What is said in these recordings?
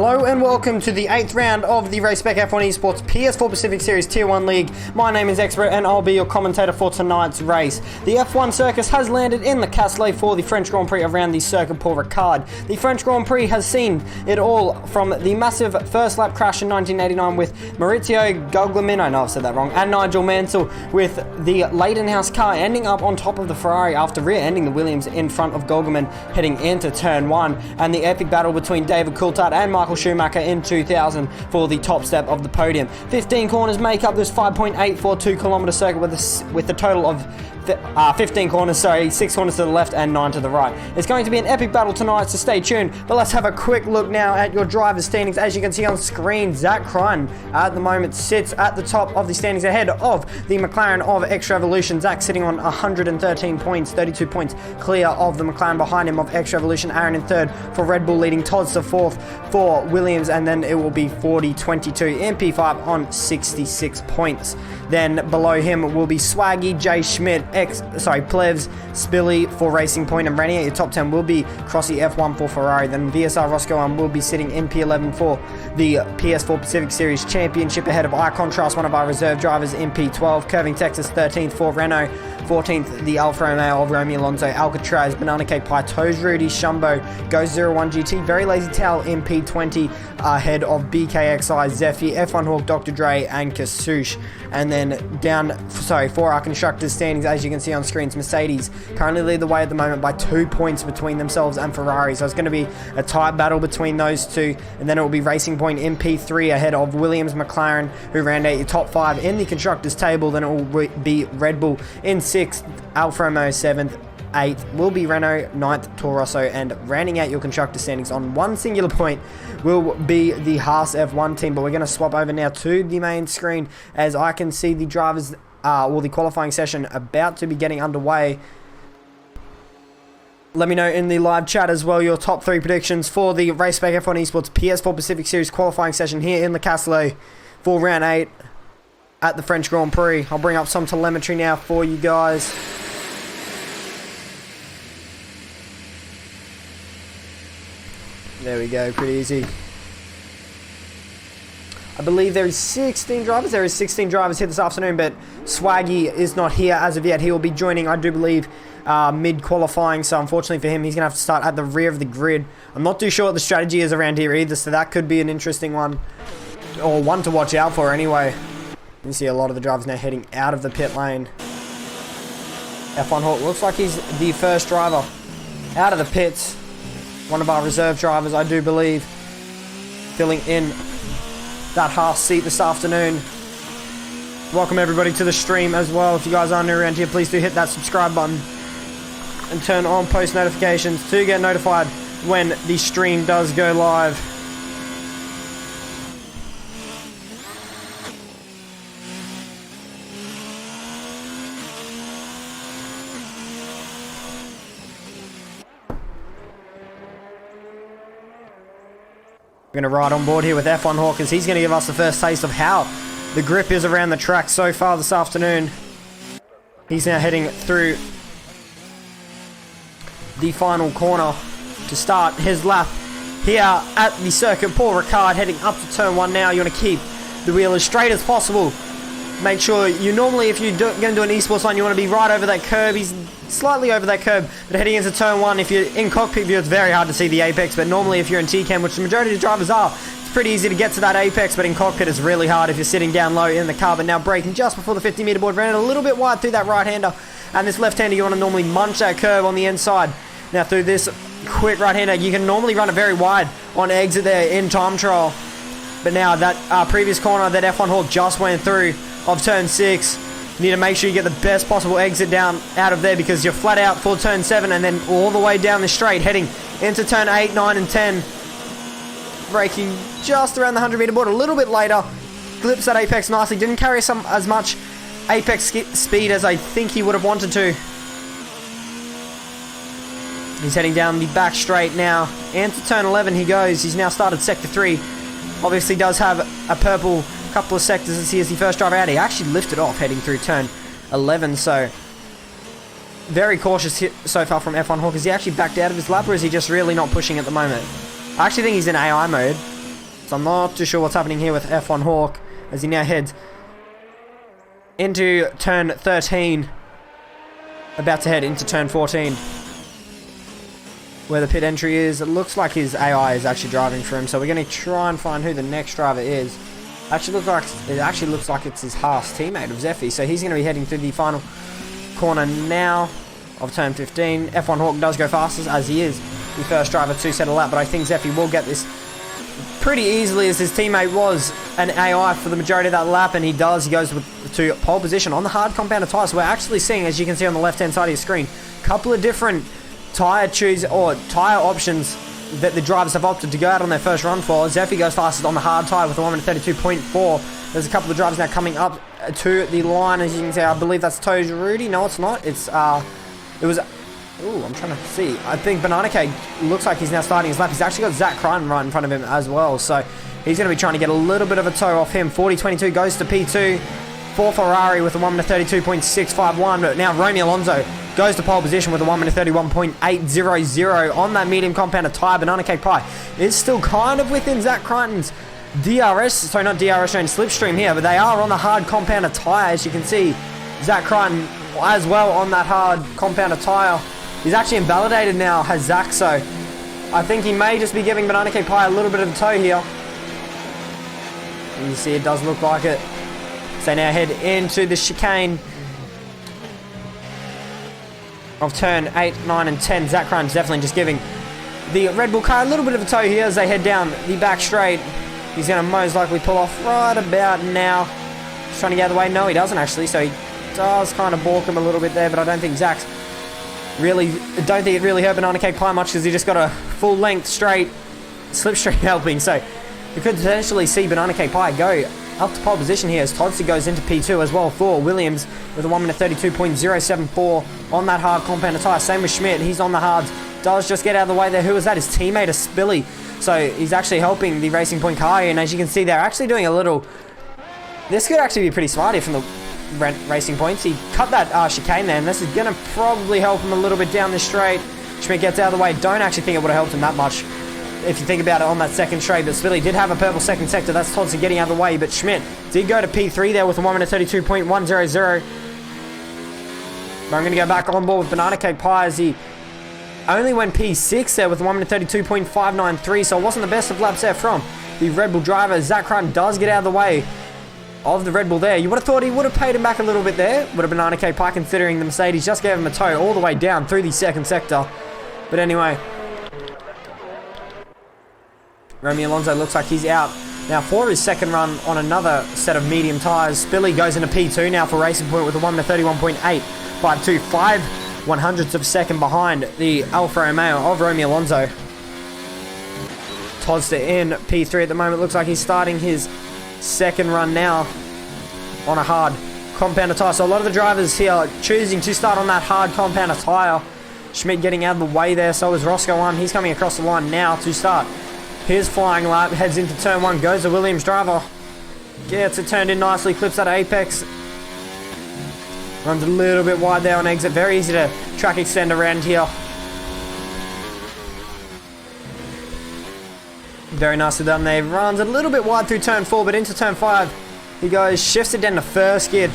Hello and welcome to the 8th round of the Spec F1 Esports PS4 Pacific Series Tier 1 League. My name is Expert and I'll be your commentator for tonight's race. The F1 circus has landed in the Castellet for the French Grand Prix around the Circuit Paul Ricard. The French Grand Prix has seen it all from the massive first lap crash in 1989 with Maurizio Guglielmin, I know I've said that wrong, and Nigel Mansell, with the Leidenhouse car ending up on top of the Ferrari after rear-ending the Williams in front of Guglielmin heading into turn 1, and the epic battle between David Coulthard and Michael Schumacher in 2000 for the top step of the podium. 15 corners make up this 5.842 kilometer circuit with a total of 15 corners, 6 corners to the left and 9 to the right. It's going to be an epic battle tonight, so stay tuned. But let's have a quick look now at your driver's standings. As you can see on screen, Zach Crun at the moment sits at the top of the standings ahead of the McLaren of Extra Evolution. Zach sitting on 113 points, 32 points clear of the McLaren behind him of Extra Evolution. Aaron in third for Red Bull, leading Todd's to fourth for Williams, and then it will be 40-22 MP5 on 66 points. Then below him will be Swaggy, Jay Schmidt, Plevs, Spilly for Racing Point, and running at your top 10 will be Crossy F1 for Ferrari. Then VSR Roscoe will be sitting in P11 for the PS4 Pacific Series Championship ahead of iContrast, one of our reserve drivers, in P12. Curving Texas 13th for Renault, 14th the Alfa Romeo of Romeo Alonso, Alcatraz, Banana Cake Pie, Toes Rudy, Shumbo, Goes 01 GT, Very Lazy Towel in P20 ahead of BKXI, Zephy, F1 Hawk, Dr. Dre, and Kasoosh. And then for our constructors standings, as you can see on screens, Mercedes currently lead the way at the moment by 2 points between themselves and Ferrari, so it's going to be a tight battle between those two. And then it will be Racing Point in P3 ahead of Williams, McLaren, who ran out your top 5 in the constructors table. Then it will be Red Bull in 6th, Alfa Romeo 7th, 8th will be Renault, 9th Toro Rosso, and rounding out your constructor standings on one singular point will be the Haas F1 team. But we're going to swap over now to the main screen as I can see the drivers, the qualifying session about to be getting underway. Let me know in the live chat as well your top 3 predictions for the Spec F1 Esports PS4 Pacific Series qualifying session here in the Castellet for round 8 at the French Grand Prix. I'll bring up some telemetry now for you guys. There we go, pretty easy. I believe there is 16 drivers. There is 16 drivers here this afternoon, but Swaggy is not here as of yet. He will be joining, I do believe, mid-qualifying, so unfortunately for him, he's going to have to start at the rear of the grid. I'm not too sure what the strategy is around here either, so that could be an interesting one, or one to watch out for anyway. You see a lot of the drivers now heading out of the pit lane. F1 Hawk looks like he's the first driver out of the pits. One of our reserve drivers, I do believe, filling in that Haas seat this afternoon. Welcome everybody to the stream as well. If you guys are new around here, please do hit that subscribe button and turn on post notifications to get notified when the stream does go live. We're going to ride on board here with F1 Hawk as he's going to give us the first taste of how the grip is around the track so far this afternoon. He's now heading through the final corner to start his lap here at the Circuit Paul Ricard, heading up to turn 1 now. You want to keep the wheel as straight as possible. Make sure you normally, if you're going to do an esports line, you want to be right over that curb. He's slightly over that curb, but heading into turn 1, if you're in cockpit view, it's very hard to see the apex, but normally if you're in T-Cam, which the majority of the drivers are, it's pretty easy to get to that apex, but in cockpit it's really hard if you're sitting down low in the car. But now braking just before the 50 meter board, ran it a little bit wide through that right-hander, and this left-hander, you want to normally munch that curb on the inside. Now through this quick right-hander, you can normally run it very wide on exit there in time trial, but now that previous corner that F1 Hawk just went through of turn 6, you need to make sure you get the best possible exit down out of there, because you're flat out for turn 7 and then all the way down the straight heading into turn 8, 9 and 10. Braking just around the 100 meter board a little bit later, clips that apex nicely, didn't carry as much apex speed as I think he would have wanted to. He's heading down the back straight now, and to turn 11 he goes. He's now started sector 3. Obviously does have a purple couple of sectors as he is the first driver out. He actually lifted off heading through turn 11, so very cautious so far from F1 Hawk. Is he actually backed out of his lap, or is he just really not pushing at the moment? I actually think he's in AI mode. So I'm not too sure what's happening here with F1 Hawk as he now heads into turn 13. About to head into turn 14. Where the pit entry is. It looks like his AI is actually driving for him. So we're going to try and find who the next driver is. It actually looks like it's his Haas teammate of Zeffy. So he's going to be heading through the final corner now of turn 15. F1 Hawk does go fastest as he is the first driver to settle out. But I think Zeffy will get this pretty easily as his teammate was an AI for the majority of that lap, and he does. He goes to pole position on the hard compounded tyre. So we're actually seeing, as you can see on the left hand side of your screen, a couple of different tyre options that the drivers have opted to go out on their first run for. Zeffy goes fastest on the hard tyre with a 1:32.4. There's a couple of drivers now coming up to the line, as you can see. I believe that's Toes Rudy. No, it's not. I'm trying to see. I think Banana Cake looks like he's now starting his lap. He's actually got Zach Crichton right in front of him as well. So he's going to be trying to get a little bit of a toe off him. 40.22 goes to P2 for Ferrari with a 1:32.651. But now Romeo Alonso goes to pole position with a 1:31.800 on that medium compounded tyre. Banana Cake Pie is still kind of within Zach Crichton's DRS. Sorry, not DRS showing slipstream here, but they are on the hard compounded tyre. As you can see, Zach Crichton as well on that hard compounded tyre. He's actually invalidated now, has Zach, so I think he may just be giving Banana Cake Pie a little bit of a toe here. You see it does look like it. So now head into the chicane of turn 8, 9 and 10. Zach Crichton's definitely just giving the Red Bull car a little bit of a toe here as they head down the back straight. He's going to most likely pull off right about now. He's trying to get out of the way. No, he doesn't actually, so he does kind of balk him a little bit there, but I don't think it really hurt Banana Cake Pie much because he just got a full length straight slipstream helping. So we could potentially see Banana Cake Pie go up to pole position here as Todster goes into P2 as well for Williams with a 1:32.074 on that hard compounded tyre. Same with Schmidt. He's on the hards. Does just get out of the way there. Who was that? His teammate, a Spilly. So he's actually helping the Racing Point car here. And as you can see, they're actually doing a little... This could actually be pretty smart here from the Racing Points. He cut that chicane there, and this is going to probably help him a little bit down this straight. Schmidt gets out of the way. Don't actually think it would have helped him that much if you think about it on that second straight. But Spilly did have a purple second sector. That's Todson getting out of the way, but Schmidt did go to P3 there with a 1:32.100. But I'm going to go back on board with Banana Cake Pie as he only went P6 there with a 1:32.593, so it wasn't the best of laps there from the Red Bull driver. Zach Crichton does get out of the way of the Red Bull there. You would have thought he would have paid him back a little bit there. Would have Banana Cake Pie, considering the Mercedes just gave him a toe all the way down through the second sector. But anyway, Romeo Alonso looks like he's out now for his second run on another set of medium tyres. Spilly goes into P2 now for Racing Point with a 1:31.852, 5/100ths of a second behind the Alfa Romeo of Romeo Alonso. Todster in P3 at the moment. Looks like he's starting his second run now on a hard compounder tyre. So a lot of the drivers here are choosing to start on that hard compounder tyre. Schmidt getting out of the way there. So is Roscoe 1. He's coming across the line now to start his flying lap. Heads into turn 1. Goes the Williams driver. Gets it turned in nicely. Clips that apex. Runs a little bit wide there on exit. Very easy to track extend around here. Very nicely done there. Runs a little bit wide through turn 4, but into turn 5 he goes, shifts it down to first gear.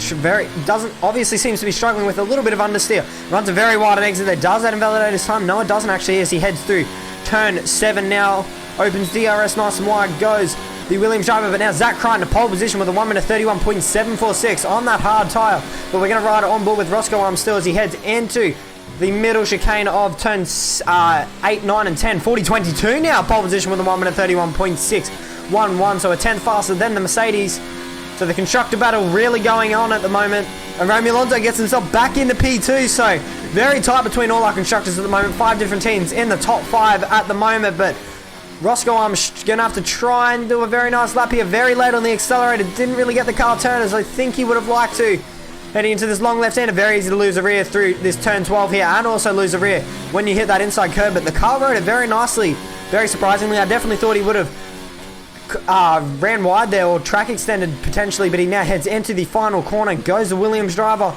Obviously seems to be struggling with a little bit of understeer. Runs a very wide on exit there. Does that invalidate his time? No, it doesn't actually, as he heads through turn 7 now. Opens DRS nice and wide. Goes the Williams driver, but now Zach Crichton to pole position with a 1:31.746 on that hard tyre. But we're going to ride it on board with Roscoe Arm still as he heads into the middle chicane of turns 8, 9 and 10. 40.22 now, pole position with a 1:31.611, so a 10th faster than the Mercedes. So the constructor battle really going on at the moment. And Romeo Alonso gets himself back into P2, so very tight between all our constructors at the moment. 5 different teams in the top 5 at the moment, but Roscoe Arm's going to have to try and do a very nice lap here. Very late on the accelerator. Didn't really get the car turned as I think he would have liked to. Heading into this long left-hander, very easy to lose a rear through this turn 12 here, and also lose a rear when you hit that inside curb, but the car rode it very nicely. Very surprisingly, I definitely thought he would have ran wide there or track extended potentially, but he now heads into the final corner. Goes the Williams driver.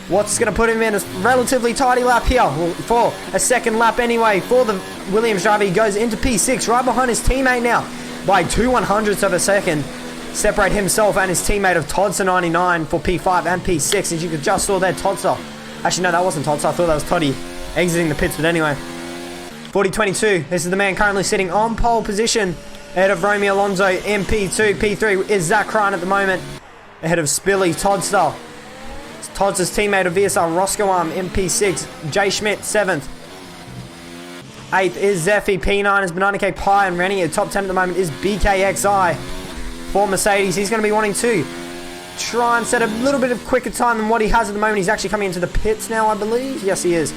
What's going to put him in a relatively tidy lap here for a second lap anyway for the Williams driver. He goes into P6 right behind his teammate now. by 2/100ths of a second. Separate himself and his teammate of Todster 99 for P5 and P6. As you could just saw there, Todster. Actually, no, that wasn't Todster. I thought that was Toddy exiting the pits, but anyway. 40-22. This is the man currently sitting on pole position ahead of Romeo Alonso in P2. P3 is Zach Ryan at the moment. Ahead of Spilly, Todster. Todster's teammate of VSR Roscoe in P6. Jay Schmidt, 7th. 8th is Zephy. P9 is Banana Pie, and running at top 10 at the moment is BKXI. For Mercedes, he's going to be wanting to try and set a little bit of quicker time than what he has at the moment. He's actually coming into the pits now, I believe. Yes, he is.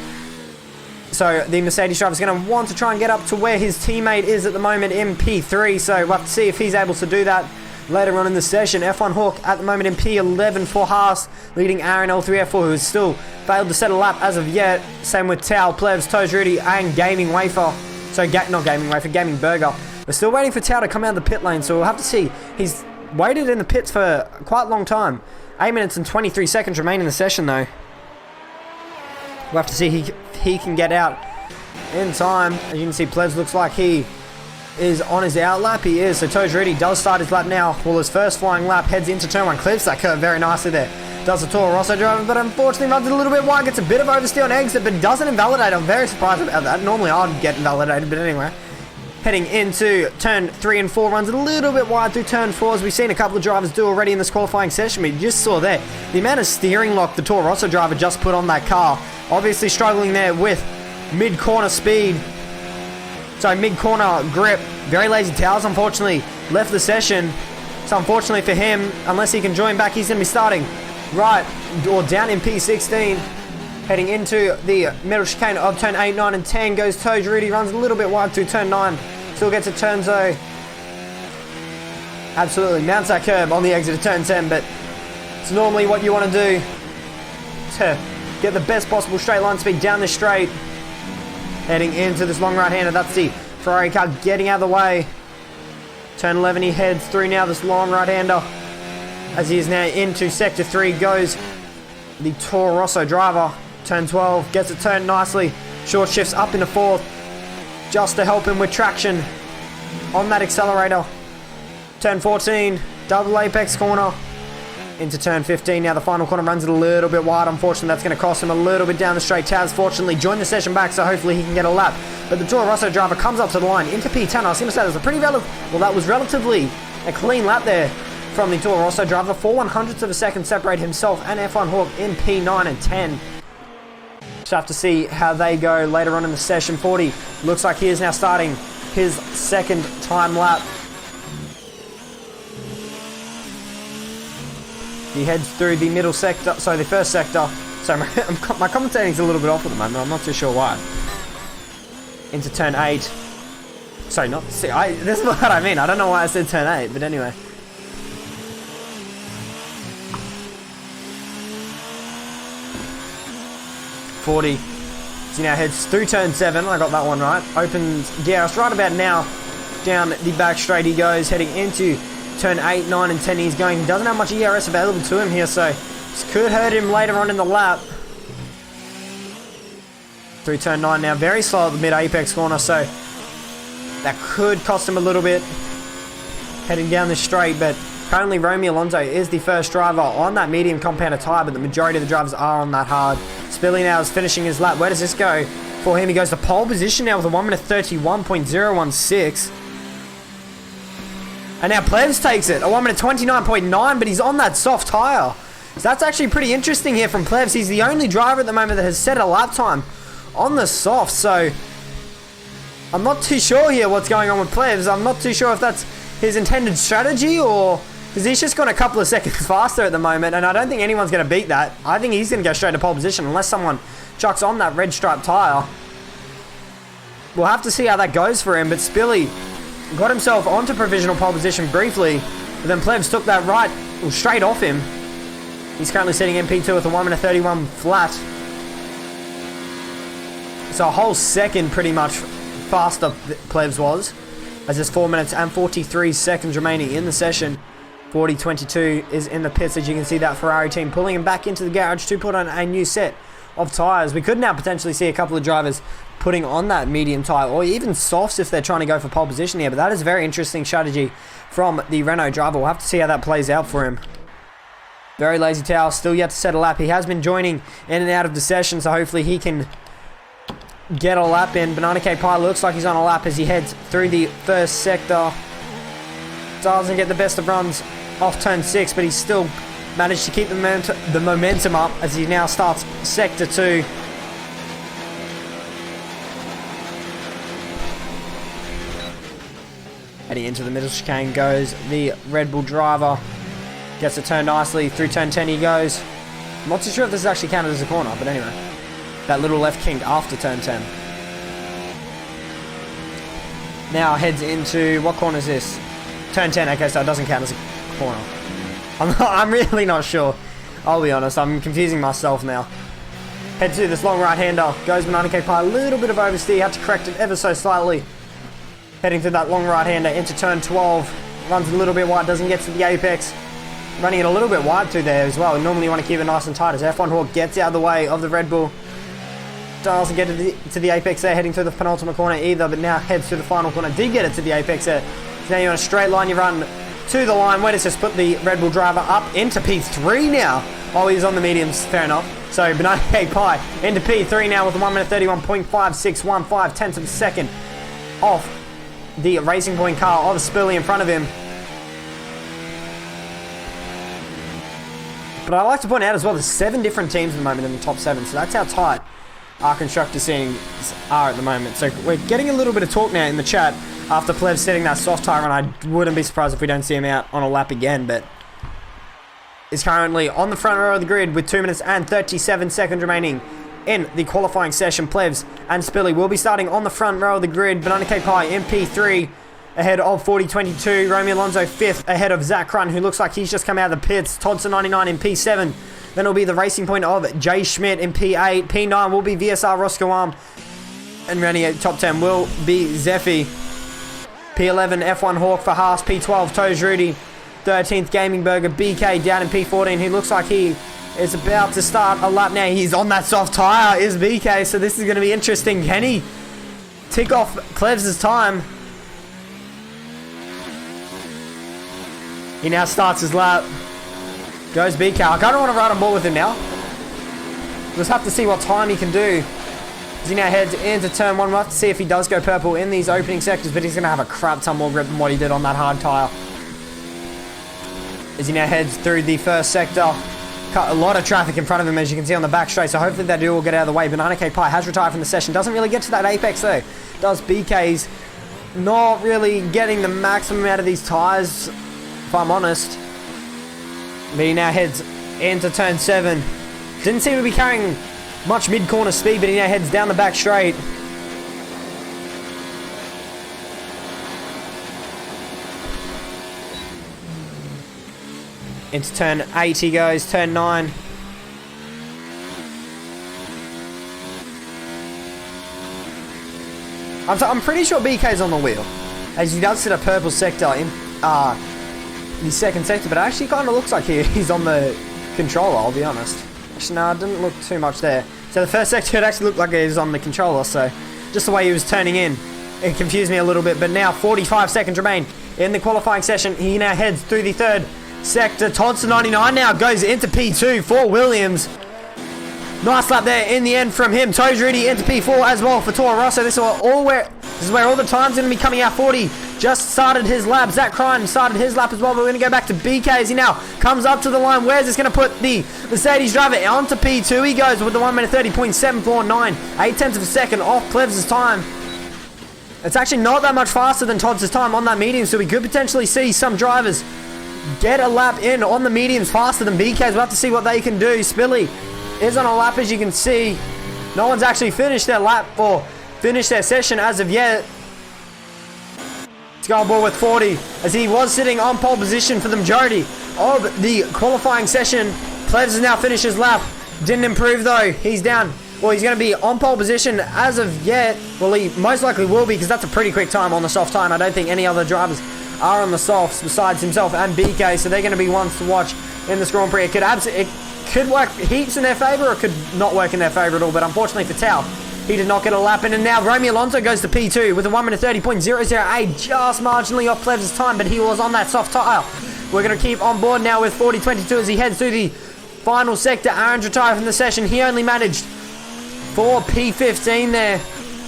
So the Mercedes driver is going to want to try and get up to where his teammate is at the moment in P3. So we'll have to see if he's able to do that later on in the session. F1 Hawk at the moment in P11 for Haas, leading Aaron L3F4, who has still failed to set a lap as of yet. Same with Tao, Plebs, Toes Rudy, and Gaming Wafer. So, not Gaming Wafer, Gaming Burger. We're still waiting for Tao to come out of the pit lane, so we'll have to see. He's waited in the pits for quite a long time. 8 minutes and 23 seconds remain in the session, though. We'll have to see if he can get out in time. As you can see, Plebs looks like he is on his out lap. He is. So Toes Rudy does start his lap now. Well, his first flying lap heads into turn 1. Clips that curve very nicely there. Does the Toro Rosso driver, but unfortunately runs it a little bit wide. Gets a bit of oversteer on exit, but doesn't invalidate. I'm very surprised about that. Normally I'd get invalidated, but anyway. Heading into turn 3 and 4, runs it a little bit wide through turn 4, as we've seen a couple of drivers do already in this qualifying session. But you just saw there the amount of steering lock the Toro Rosso driver just put on that car. Obviously struggling there with mid-corner speed. So mid-corner grip. Very lazy towels, unfortunately, left the session. So unfortunately for him, unless he can join back, he's going to be starting right or down in P16. Heading into the middle chicane of turn 8, 9, and 10 goes Toes Rudy. Runs a little bit wide through turn 9. Still gets a turn zone. Absolutely mounts that curb on the exit of turn 10, but it's normally what you want to do to get the best possible straight line speed down the straight. Heading into this long right-hander. That's the Ferrari car getting out of the way. Turn 11, he heads through now this long right-hander. As he is now into sector 3 goes the Toro Rosso driver. Turn 12, gets it turned nicely. Short shifts up into 4th just to help him with traction on that accelerator. Turn 14, double apex corner. Into turn 15, now the final corner runs it a little bit wide. Unfortunately, that's going to cost him a little bit down the straight. Taz fortunately joined the session back, so hopefully he can get a lap. But the Toro Rosso driver comes up to the line into P10. I was going to say that was a that was relatively a clean lap there from the Toro Rosso driver. 4/100ths of a second separate himself and F1 Hawk in P9 and 10. Just have to see how they go later on in the session. 40 looks like he is now starting his second time lap. He heads through the middle sector, so the first sector. So my commentating's a little bit off at the moment. I'm not too sure why. Into turn 8. Sorry, not. See, this is what I mean. I don't know why I said turn 8, but anyway. .40. So he now heads through turn 7. I got that one right. Opens DRS right about now. Down the back straight he goes, heading into turn 8, 9, and 10. He's going. He doesn't have much ERS available to him here, so this could hurt him later on in the lap. Through turn 9 now. Very slow at the mid-apex corner, so that could cost him a little bit. Heading down the straight, but currently Romeo Alonso is the first driver on that medium compounder tyre, but the majority of the drivers are on that hard. Spilly now is finishing his lap. Where does this go for him? He goes to pole position now with a 1 minute 31.016. And now Plebs takes it, a 1 minute 29.9, but he's on that soft tyre. So that's actually pretty interesting here from Plebs. He's the only driver at the moment that has set a lap time on the soft, so I'm not too sure here what's going on with Plebs. I'm not too sure if that's his intended strategy or because he's just gone a couple of seconds faster at the moment, and I don't think anyone's going to beat that. I think he's going to go straight to pole position unless someone chucks on that red stripe tyre. We'll have to see how that goes for him, but Spilly got himself onto provisional pole position briefly, but then Plebs took that straight off him. He's currently sitting in P2 with a 1 minute 31 flat. So a whole second pretty much faster Plebs was, as there's 4 minutes and 43 seconds remaining in the session. 40-22 is in the pits, as you can see that Ferrari team pulling him back into the garage to put on a new set of tyres. We could now potentially see a couple of drivers putting on that medium tyre, or even softs if they're trying to go for pole position here. But that is a very interesting strategy from the Renault driver. We'll have to see how that plays out for him. Very lazy towel, still yet to set a lap. He has been joining in and out of the session, so hopefully he can get a lap in. Banana Cake Pie looks like he's on a lap as he heads through the first sector. Doesn't get the best of runs off turn 6, but he's still managed to keep the momentum up as he now starts sector 2. Heading into the middle chicane goes the Red Bull driver. Gets a turn nicely. Through turn 10 he goes. I'm not too sure if this is actually counted as a corner, but anyway. That little left king after turn 10. Now heads into, what corner is this? Turn 10, okay, so it doesn't count as a corner. I'm really not sure. I'll be honest, I'm confusing myself now. Head to this long right-hander. Goes Banana Cake Pie, a little bit of oversteer. Had to correct it ever so slightly. Heading through that long right-hander into turn 12. Runs a little bit wide, doesn't get to the apex. Running it a little bit wide through there as well. Normally you want to keep it nice and tight as F1 Hawk gets out of the way of the Red Bull. Doesn't get to the apex there, heading through the penultimate corner either, but now heads to the final corner. Did get it to the apex there. So now you're on a straight line, you run to the line. Where does this put the Red Bull driver up into P3 now? Oh, he's on the mediums, fair enough. So Banana Cake Pie into P3 now with a 1 minute 31.5615 tenths of a second off the Racing Point car of Spilly in front of him. But I'd like to point out as well, there's 7 different teams at the moment in the top 7, so that's how tight our constructor scenes are at the moment. So we're getting a little bit of talk now in the chat after Plev setting that soft tyre, and I wouldn't be surprised if we don't see him out on a lap again, but is currently on the front row of the grid with 2 minutes and 37 seconds remaining in the qualifying session. Plevs and Spilly will be starting on the front row of the grid. Banana Cake Pie in P3 ahead of 4022. Romeo Alonso 5th ahead of Zach Crun, who looks like he's just come out of the pits. Toddson 99 in P7. Then it'll be the Racing Point of Jay Schmidt in P8. P9 will be VSR Roscoe Arm. And rounding out top 10 will be Zephy. P11 F1 Hawk for Haas. P12 Toes Rudy. 13th Gaming Burger BK down in P14. He looks like he is about to start a lap now. He's on that soft tyre, is BK. So this is going to be interesting. Can he tick off Clevs' time? He now starts his lap. Goes BK. I kind of want to ride on board with him now. Just have to see what time he can do. As he now heads into turn 1. We'll have to see if he does go purple in these opening sectors, but he's going to have a crap ton more grip than what he did on that hard tyre. As he now heads through the first sector. Cut a lot of traffic in front of him, as you can see on the back straight, so hopefully that duel will get out of the way. Banana Cake Pie has retired from the session. Doesn't really get to that apex though. Does BK's. Not really getting the maximum out of these tyres, if I'm honest. But he now heads into turn 7. Didn't seem to be carrying much mid-corner speed, but he now heads down the back straight. Into turn 8 he goes, turn 9. I'm pretty sure BK's on the wheel, as he does sit a purple sector in the second sector, but it actually kind of looks like he's on the controller, I'll be honest. Actually, no, it didn't look too much there. So the first sector, it actually looked like he was on the controller, so just the way he was turning in, it confused me a little bit. But now 45 seconds remain in the qualifying session. He now heads through the third sector. Toddson 99 now goes into P2 for Williams. Nice lap there in the end from him. Toes Rudy into P4 as well for Toro Rosso. This is where all the time's going to be coming out. 40 just started his lap. Zach Crine started his lap as well, but we're going to go back to BK as he now comes up to the line. Where's this going to put the Mercedes driver onto P2? He goes with the 1 minute 30.749. 8 tenths of a second off Plevs' time. It's actually not that much faster than Todd's time on that medium, so we could potentially see some drivers get a lap in on the mediums faster than BK's. We'll have to see what they can do. Spilly is on a lap, as you can see. No one's actually finished their lap or finished their session as of yet. Let's go on board with 40, as he was sitting on pole position for the majority of the qualifying session. Plevs has now finished his lap. Didn't improve though. He's down. Well, he's going to be on pole position as of yet. Well, he most likely will be, because that's a pretty quick time on the soft tyre, and I don't think any other drivers are on the softs besides himself and BK, so they're going to be ones to watch in this Grand Prix. It could work heaps in their favour or could not work in their favour at all. But unfortunately for Tao, he did not get a lap in. And now Romeo Alonso goes to P2 with a 1 minute 30.008, just marginally off Plevs' time, but he was on that soft tyre. We're going to keep on board now with 40.22 as he heads to the final sector. Aaron's retired from the session. He only managed for P15 there.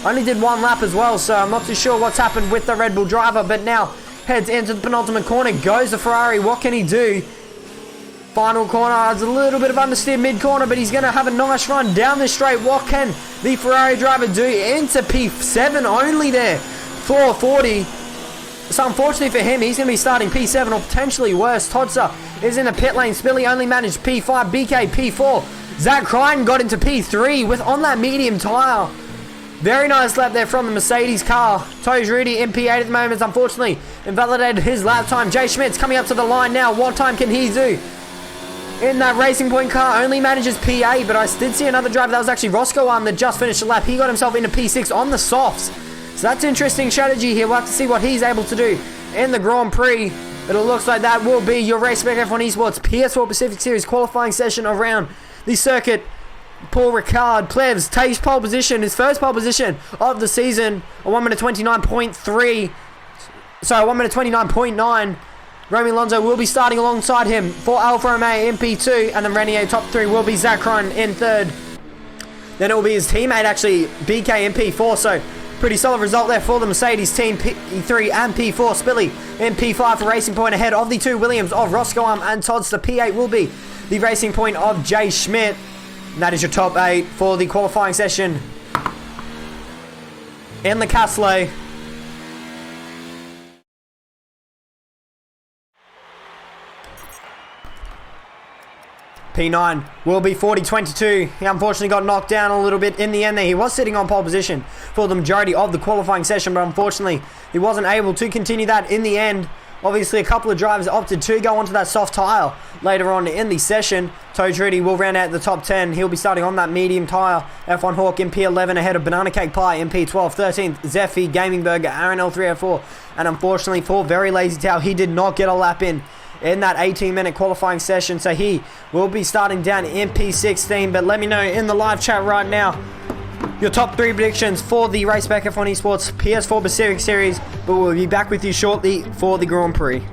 Only did 1 lap as well, so I'm not too sure what's happened with the Red Bull driver, but now heads into the penultimate corner. Goes the Ferrari. What can he do? Final corner. It's a little bit of understeer mid-corner, but he's going to have a nice run down this straight. What can the Ferrari driver do? Into P7 only there. 440. So unfortunately for him, he's going to be starting P7 or potentially worse. Todser is in the pit lane. Spilly only managed P5. BK P4. Zach Crichton got into P3 with on that medium tyre. Very nice lap there from the Mercedes car. Toes Rudy in P8 at the moment. Unfortunately invalidated his lap time. Jay Schmidt's coming up to the line now. What time can he do? In that Racing Point car, only manages P8, but I did see another driver, that was actually Roscoe that just finished the lap. He got himself into P6 on the softs. So that's interesting strategy here. We'll have to see what he's able to do in the Grand Prix. But it looks like that will be your Race Spec F1 Esports PS4 Pacific Series qualifying session around the circuit. Paul Ricard, Plevs, takes pole position, his first pole position of the season, a 1 minute 29.3. Sorry, 1 minute 29.9. Romeo Alonso will be starting alongside him for Alfa Romeo in P2, and then Renier top 3 will be Zach Crichton in 3rd. Then it will be his teammate, actually, BK in P4, so pretty solid result there for the Mercedes team. P3 and P4, Spilly in P5 for Racing Point ahead of the 2 Williams of Roscoe and Todds. The P8 will be the Racing Point of Jay Schmidt. And that is your top 8 for the qualifying session in the Castle. P9 will be 40.22. He unfortunately got knocked down a little bit in the end there. He was sitting on pole position for the majority of the qualifying session, but unfortunately he wasn't able to continue that in the end. Obviously, a couple of drivers opted to go onto that soft tyre later on in the session. Toes Rudy will round out the top 10. He'll be starting on that medium tyre. F1 Hawk in P11 ahead of Banana Cake Pie in P12. 13th, Zephy, Gaming Burger, Aaron L304. And unfortunately for Very Lazy Towel, he did not get a lap in that 18-minute qualifying session. So he will be starting down in P16. But let me know in the live chat right now your top 3 predictions for the Race Spec F1 Esports PS4 Pacific Series, but we'll be back with you shortly for the Grand Prix.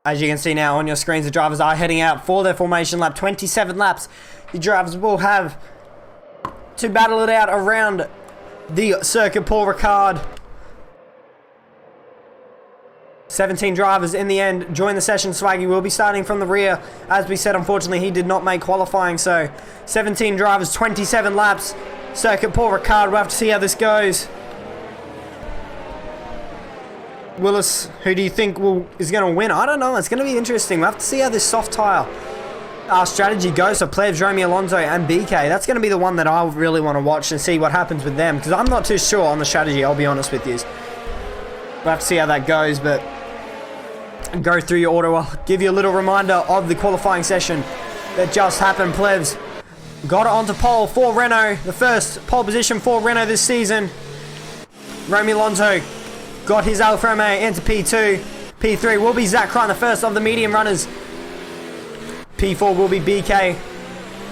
As you can see now on your screens, the drivers are heading out for their formation lap. 27 laps. The drivers will have to battle it out around the circuit. Paul Ricard. 17 drivers in the end join the session. Swaggy will be starting from the rear. As we said, unfortunately, he did not make qualifying. So 17 drivers, 27 laps. Circuit Paul Ricard. We'll have to see how this goes. Willis, who do you think is going to win? I don't know. It's going to be interesting. We'll have to see how this soft tyre strategy goes. So Plebs, Romeo Alonso and BK. That's going to be the one that I really want to watch and see what happens with them, because I'm not too sure on the strategy, I'll be honest with you. We'll have to see how that goes, but go through your order. I'll give you a little reminder of the qualifying session that just happened. Plebs got it onto pole for Renault. The first pole position for Renault this season. Romeo Alonso got his Alfa Romeo into P2. P3 will be Zach Crichton, the first of the medium runners. P4 will be BK.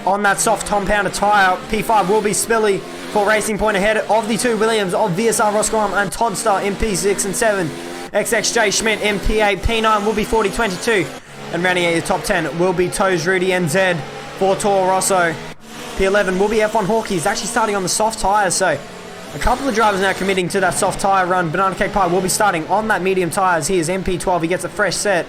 on that soft compounder tyre. P5 will be Spilly for Racing Point ahead of the two Williams of VSR Roscoe and Todster in P6 and 7. XXJ Schmidt in P8. P9 will be 4022. And rounding out your top 10 will be Toes Rudy NZ for Toro Rosso. P11 will be F1 Hawk. He's actually starting on the soft tyres, so a couple of drivers now committing to that soft tyre run. Banana Cake Pie will be starting on that medium tyres. He is MP12. He gets a fresh set.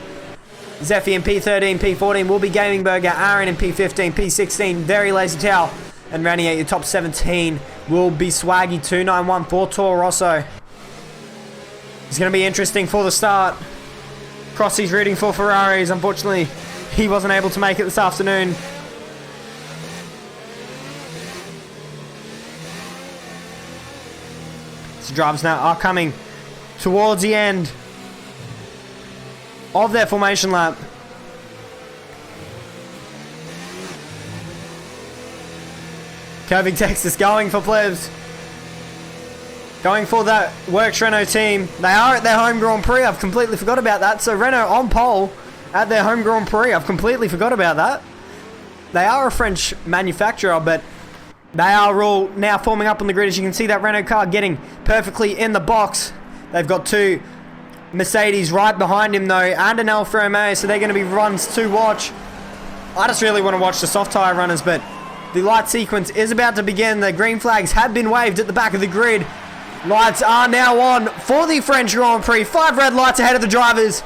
Zephy in P13, P14 will be Gaming Burger. Aaron in P15, P16, Very Lazy Towel. And rounding out your top 17 will be Swaggy 291 for Toro Rosso. It's going to be interesting for the start. Crossy's rooting for Ferraris. Unfortunately, he wasn't able to make it this afternoon. So drivers now are coming towards the end of their formation lap. Curving Texas going for plebs. Going for that Works Renault team. They are at their home Grand Prix. I've completely forgot about that. So Renault on pole at their home Grand Prix. I've completely forgot about that. They are a French manufacturer, but they are all now forming up on the grid. As you can see, that Renault car getting perfectly in the box. They've got two Mercedes right behind him, though, and an Alfa Romeo, so they're going to be runs to watch. I just really want to watch the soft tyre runners, but the light sequence is about to begin. The green flags have been waved at the back of the grid. Lights are now on for the French Grand Prix. 5 red lights ahead of the drivers.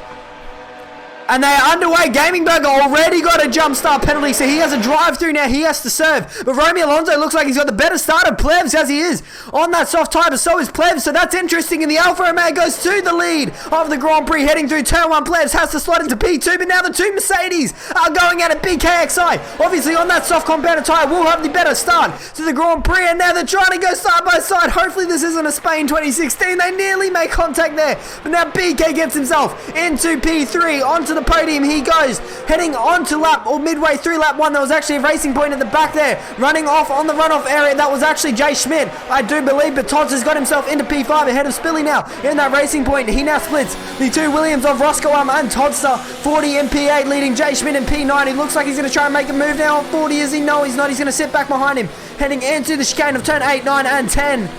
And they are underway. Gaming Burger already got a jump start penalty, so he has a drive through now. He has to serve. But Romeo Alonso looks like he's got the better start of Plebs as he is on that soft tyre, but so is Plebs. So that's interesting. And the Alfa Romeo goes to the lead of the Grand Prix, heading through turn 1. Plebs has to slide into P2, but now the two Mercedes are going at it. BKXI, obviously on that soft compounder tyre, will have the better start to the Grand Prix. And now they're trying to go side by side. Hopefully this isn't a Spain 2016. They nearly make contact there. But now BK gets himself into P3, onto the podium he goes, heading onto lap, or midway through lap 1. There was actually a Racing Point at the back there, running off on the runoff area. That was actually Jay Schmidt, I do believe, but Tots has got himself into P5 ahead of Spilly now in that Racing Point. He now splits the two Williams of Roscoe and Todster. 40 in P8 leading Jay Schmidt in P9. He looks like he's going to try and make a move now on 40. Is he? No, he's not. He's going to sit back behind him, heading into the chicane of turn 8, 9 and 10.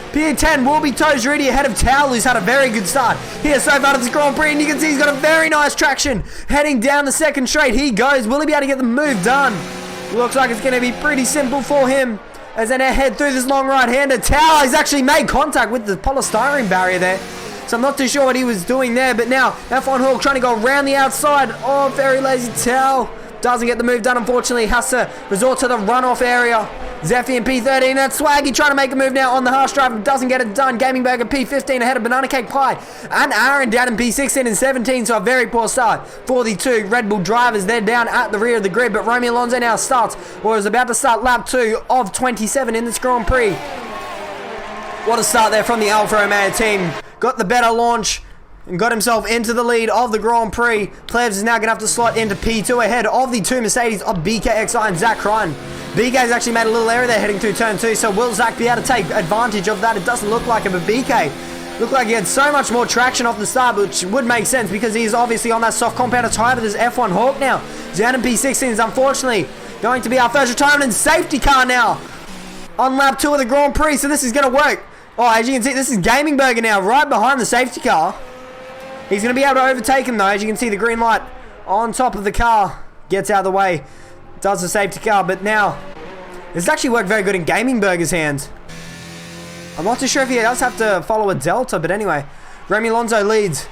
P10 will be Toes Rudy ahead of Towel, who's had a very good start here so far to this Grand Prix, and you can see he's got a very nice traction heading down the second straight. He goes. Will he be able to get the move done? Looks like it's going to be pretty simple for him as they now head through this long right-hander. Towel has actually made contact with the polystyrene barrier there, so I'm not too sure what he was doing there, but now F1 Hawk trying to go around the outside. Oh, very lazy Towel. Doesn't get the move done, unfortunately. Has to resort to the runoff area. Zephy in P13. That's Swaggy trying to make a move now on the harsh drive. Doesn't get it done. Gaming Burger P15 ahead of Banana Cake Pie. And Aaron down in P16 and 17. So a very poor start for the two Red Bull drivers. They're down at the rear of the grid. But Romeo Alonso now starts, or is about to start lap 2 of 27 in this Grand Prix. What a start there from the Alfa Romeo team. Got the better launch and got himself into the lead of the Grand Prix. Plebs is now going to have to slot into P2 ahead of the two Mercedes of BKXI and Zach Ryan. BK's actually made a little error there heading through turn 2, so will Zach be able to take advantage of that? It doesn't look like it, but BK looked like he had so much more traction off the start, which would make sense because he is obviously on that soft compounder tyre, but there's F1 Hawk now. Down in P16 is unfortunately going to be our first retirement and safety car now on lap 2 of the Grand Prix, so this is going to work. Oh, as you can see, this is Gaming Burger now right behind the safety car. He's going to be able to overtake him, though. As you can see, the green light on top of the car gets out of the way. Does the safety car, but now this actually worked very good in Gaming Burger's hands. I'm not too sure if he does have to follow a Delta, but anyway, Romeo Alonso leads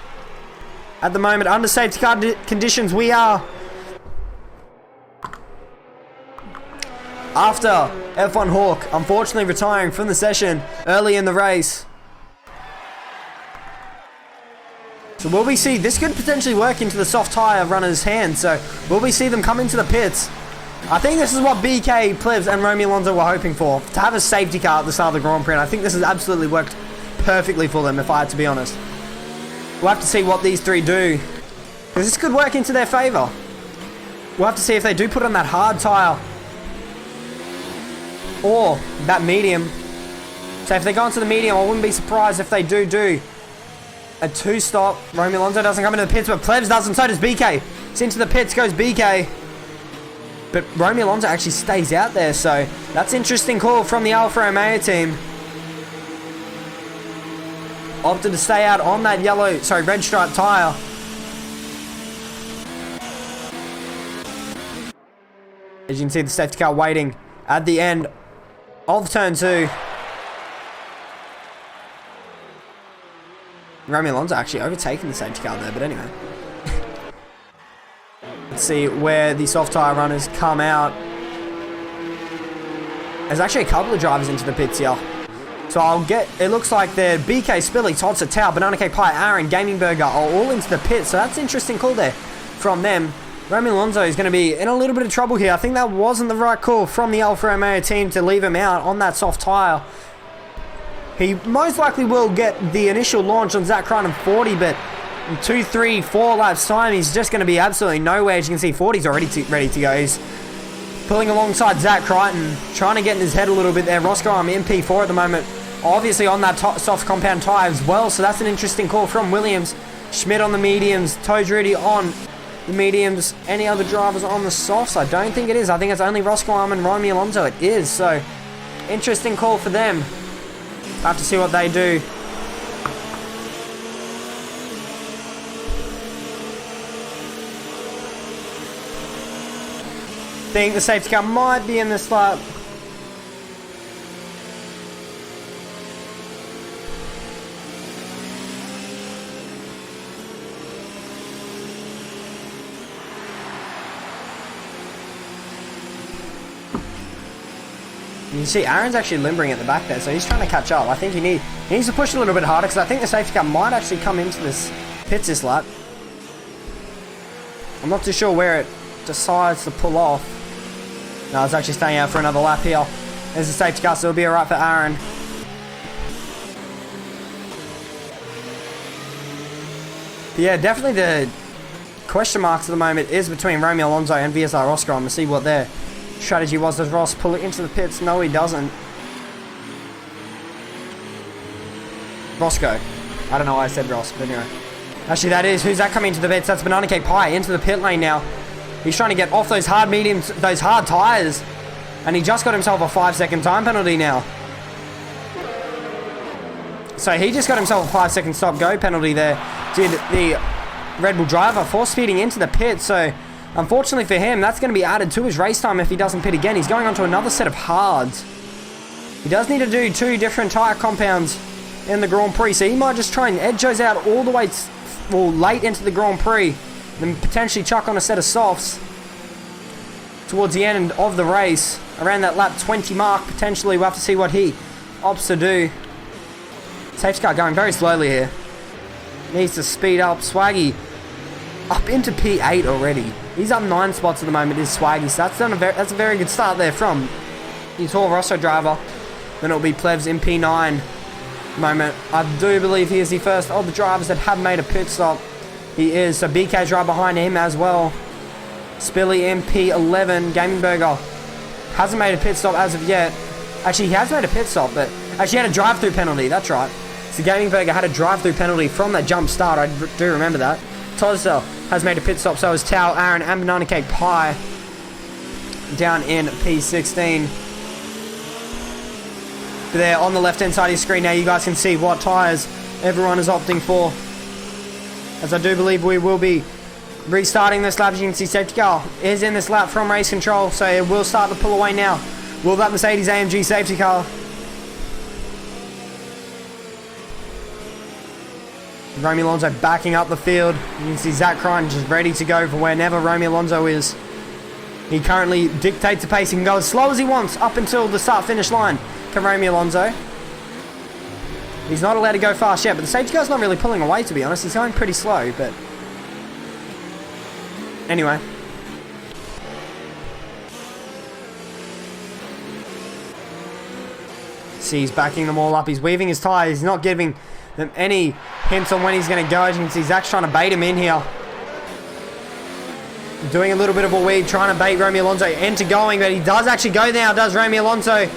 at the moment under safety car conditions. We are after F1 Hawk unfortunately retiring from the session early in the race. So will we see, this could potentially work into the soft tyre runner's hands, so will we see them come into the pits? I think this is what BK, Plebs and Romeo Alonso were hoping for, to have a safety car at the start of the Grand Prix, and I think this has absolutely worked perfectly for them, if I had to be honest. We'll have to see what these three do, because this could work into their favour. We'll have to see if they do put on that hard tyre, or that medium. So if they go into the medium, I wouldn't be surprised if they do a 2-stop. Romeo Alonso doesn't come into the pits, but Plebs doesn't, so does BK. It's into the pits goes BK. But Romeo Alonso actually stays out there, so that's an interesting call from the Alfa Romeo team. Opted to stay out on that red stripe tyre. As you can see, the safety car waiting at the end of turn 2. Romeo Alonso actually overtaking the safety car there, but anyway. Let's see where the soft tyre runners come out. There's actually a couple of drivers into the pits here. So it looks like the BK, Spilly, Todser, Tau, Banana Cake Pie, Aaron, Gaming Burger are all into the pits. So that's an interesting call there from them. Romeo Alonso is going to be in a little bit of trouble here. I think that wasn't the right call from the Alfa Romeo team to leave him out on that soft tyre. He most likely will get the initial launch on Zach Crichton 40, but in 2, 3, 4 laps time, he's just going to be absolutely nowhere. As you can see, 40's already ready to go. He's pulling alongside Zach Crichton, trying to get in his head a little bit there. Roscoe, I'm in P4 at the moment. Obviously on that soft compound tyre as well, so that's an interesting call from Williams. Schmidt on the mediums, Toes Rudy on the mediums. Any other drivers on the softs? I don't think it is. I think it's only Roscoe Arm and Romeo Alonso. It is, so interesting call for them. Have to see what they do. Think the safety car might be in this lap. You can see Aaron's actually limbering at the back there, so he's trying to catch up. I think he needs to push a little bit harder, because I think the safety car might actually come into this pits this lap. I'm not too sure where it decides to pull off. No, it's actually staying out for another lap here. There's the safety car, so it'll be alright for Aaron. But yeah, definitely the question marks at the moment is between Romeo Alonso and VSR Roscoe. To see what their strategy was. Does Ross pull it into the pits? No, he doesn't. Roscoe. I don't know why I said Ross, but anyway. Actually, that is. Who's that coming into the pits? That's Banana Cake Pie into the pit lane now. He's trying to get off those hard mediums, those hard tyres. And he just got himself a 5-second time penalty now. So he just got himself a 5-second stop-go penalty there. Did the Red Bull driver for speeding into the pit. So unfortunately for him, that's going to be added to his race time if he doesn't pit again. He's going on to another set of hards. He does need to do 2 different tyre compounds in the Grand Prix. So he might just try and edge those out all the way late into the Grand Prix. Then potentially chuck on a set of softs towards the end of the race. Around that lap 20 mark, potentially. We'll have to see what he opts to do. Safety car going very slowly here. Needs to speed up. Swaggy up into P8 already. He's up 9 spots at the moment, is Swaggy. So that's a very good start there from the Toro Rosso driver. Then it'll be Plevs in P9 moment. I do believe he is the first of the drivers that have made a pit stop. He is. So BK's right behind him as well. Spilly in P11. Gaming Burger hasn't made a pit stop as of yet. Actually, he has made a pit stop, but actually he had a drive-through penalty. That's right. So Gaming Burger had a drive-through penalty from that jump start. I do remember that. Tozzel has made a pit stop. So has Tao, Aaron, and Banana Cake Pie down in P16. There on the left-hand side of your screen now, you guys can see what tyres everyone is opting for. As I do believe we will be restarting this lap. As you can see, safety car is in this lap from race control, so it will start to pull away now. Will that Mercedes AMG safety car? Romeo Alonso backing up the field. You can see Zach Crichton just ready to go for whenever Romeo Alonso is. He currently dictates the pace. He can go as slow as he wants up until the start-finish line. Can Romeo Alonso? He's not allowed to go fast yet, but the safety car's not really pulling away, to be honest. He's going pretty slow, but anyway. See, he's backing them all up. He's weaving his tyres. He's not giving them any hints on when he's going to go. As you can see, Zach's trying to bait him in here. Doing a little bit of a weave, trying to bait Romeo Alonso into going, but he does actually go now, does Romeo Alonso.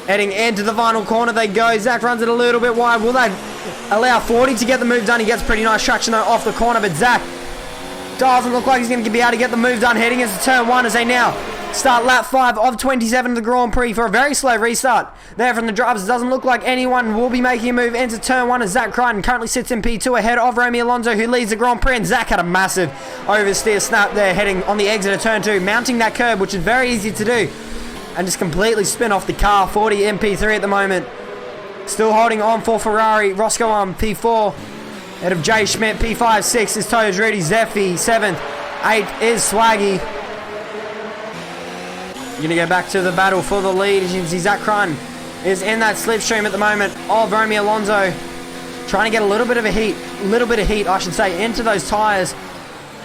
Heading into the final corner they go. Zach runs it a little bit wide. Will they allow 40 to get the move done? He gets pretty nice traction though off the corner, but Zach Doesn't look like he's going to be able to get the move done heading into turn 1 as they now start lap 5 of 27 of the Grand Prix for a very slow restart. There from the drivers, it doesn't look like anyone will be making a move into turn 1 as Zach Crichton currently sits in P2 ahead of Romy Alonso, who leads the Grand Prix, and Zach had a massive oversteer snap there heading on the exit of turn 2, mounting that curb, which is very easy to do, and just completely spin off the car. 40 in P3 at the moment. Still holding on for Ferrari. Roscoe on P4. Head of Jay Schmidt. P5, 6 is Toes Rudy. Zephy, 7th. 8 is Swaggy. Going to go back to the battle for the lead. As you can see, Zach Crichton is in that slipstream at the moment of Romy Alonso. Trying to get a little bit of heat, I should say, into those tyres.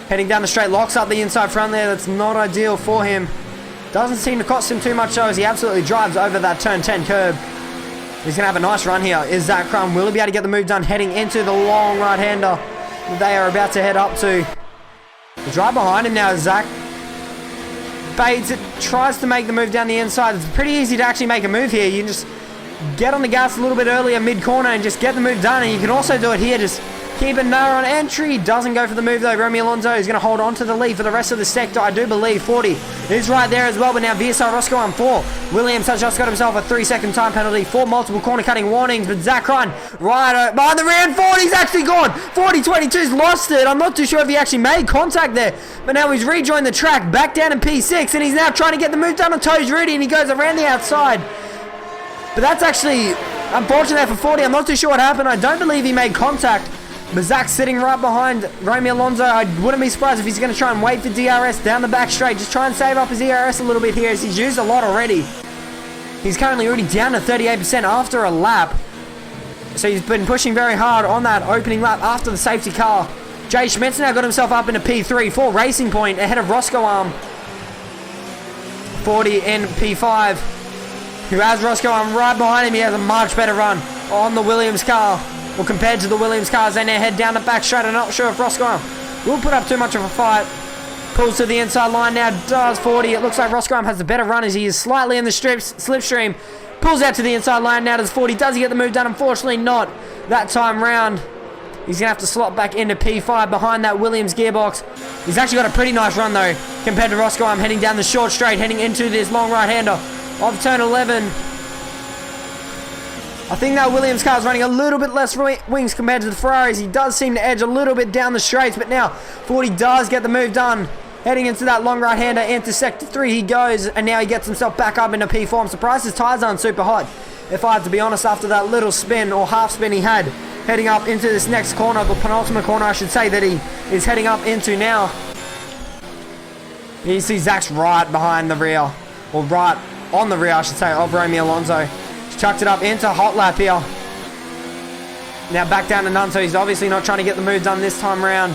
Heading down the straight. Locks up the inside front there. That's not ideal for him. Doesn't seem to cost him too much though, as he absolutely drives over that turn 10 curb. He's going to have a nice run here. Is Zach Crichton? Will he be able to get the move done heading into the long right-hander that they are about to head up to? The drive behind him now is Zach. Bates it, tries to make the move down the inside. It's pretty easy to actually make a move here. You can just get on the gas a little bit earlier mid-corner and just get the move done. And you can also do it here. Just keep it narrow on entry. Doesn't go for the move though. Romy Alonso is going to hold on to the lead for the rest of the sector. I do believe 40 is right there as well. But now VSR Roscoe on 4. Williams has just got himself a 3-second time penalty for multiple corner cutting warnings. But Zach Crichton right behind the rear, and 40's actually gone. 40-22's lost it. I'm not too sure if he actually made contact there. But now he's rejoined the track back down in P6. And he's now trying to get the move done on Toes Rudy. And he goes around the outside. But that's actually unfortunate there for 40. I'm not too sure what happened. I don't believe he made contact. But Zach's sitting right behind Romy Alonso. I wouldn't be surprised if he's going to try and wait for DRS down the back straight. Just try and save up his DRS a little bit here, as he's used a lot already. He's currently already down to 38% after a lap. So he's been pushing very hard on that opening lap after the safety car. Jay Schmidt's now got himself up into P3 for Racing Point ahead of Roscoe Arm. 40 in P5. Who has Roscoe Arm right behind him. He has a much better run on the Williams car. Well, compared to the Williams cars, they now head down the back straight. I'm not sure if Roscoe will put up too much of a fight. Pulls to the inside line now, does 40. It looks like Roscoe has the better run as he is slightly in the slipstream. Pulls out to the inside line now, does 40. Does he get the move done? Unfortunately not that time round. He's going to have to slot back into P5 behind that Williams gearbox. He's actually got a pretty nice run though, compared to Roscoe heading down the short straight, heading into this long right-hander of turn 11. I think that Williams car is running a little bit less wings compared to the Ferraris. He does seem to edge a little bit down the straights, but now 40 does get the move done. Heading into that long right-hander into sector 3 he goes, and now he gets himself back up into P4. I'm surprised his tyres aren't super hot, if I had to be honest, after that little spin or half spin he had. Heading up into this next corner, the penultimate corner I should say, that he is heading up into now. You see Zach's right behind the rear, or right on the rear I should say, of Romy Alonso. Chucked it up into hot lap here. Now back down to none, so he's obviously not trying to get the move done this time round.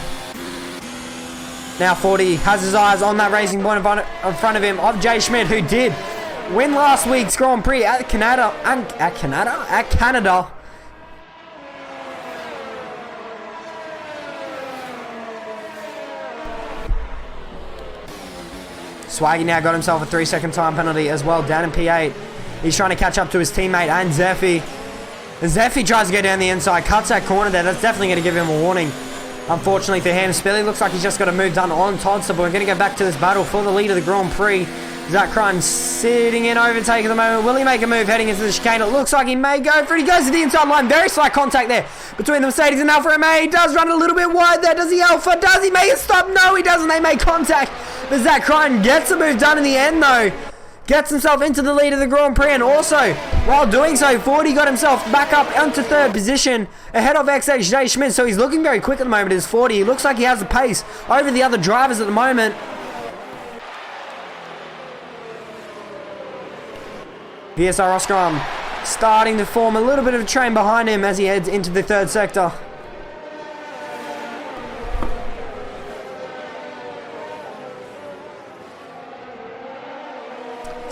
Now 40 has his eyes on that Racing Point in front of him of Jay Schmidt, who did win last week's Grand Prix at Canada. Swaggy now got himself a 3-second time penalty as well, down in P8. He's trying to catch up to his teammate and Zephy. And Zephy tries to go down the inside, cuts that corner there. That's definitely going to give him a warning. Unfortunately for him, Spilly looks like he's just got a move done on Todd, so we're going to go back to this battle for the lead of the Grand Prix. Zach Crichton sitting in overtake at the moment. Will he make a move heading into the chicane? It looks like he may go for it. He goes to the inside line. Very slight contact there between the Mercedes and Alfa Romeo. He does run a little bit wide there. Does he Alpha? Does he make it stop? No, he doesn't. They make contact. But Zach Crichton gets the move done in the end though. Gets himself into the lead of the Grand Prix, and also, while doing so, 40 got himself back up into 3rd position ahead of XHJ Schmidt, so he's looking very quick at the moment. It's 40. He looks like he has the pace over the other drivers at the moment. VSR Oscar starting to form a little bit of a train behind him as he heads into the 3rd sector.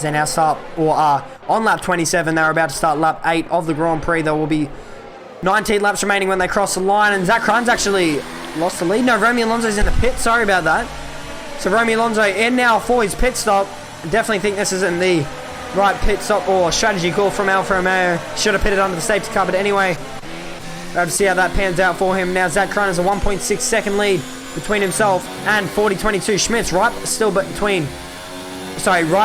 They now start, or are on lap 27. They're about to start lap 8 of the Grand Prix. There will be 19 laps remaining when they cross the line, and Zach Crichton's actually lost the lead. No, Romy Alonso's in the pit. Sorry about that. So Romy Alonso in now for his pit stop. I definitely think this isn't the right pit stop or strategy call from Alfa Romeo. Should have pitted under the safety car, but anyway, we'll have to see how that pans out for him. Now Zach Crichton has a 1.6 second lead between himself and 40-22. Schmidt's right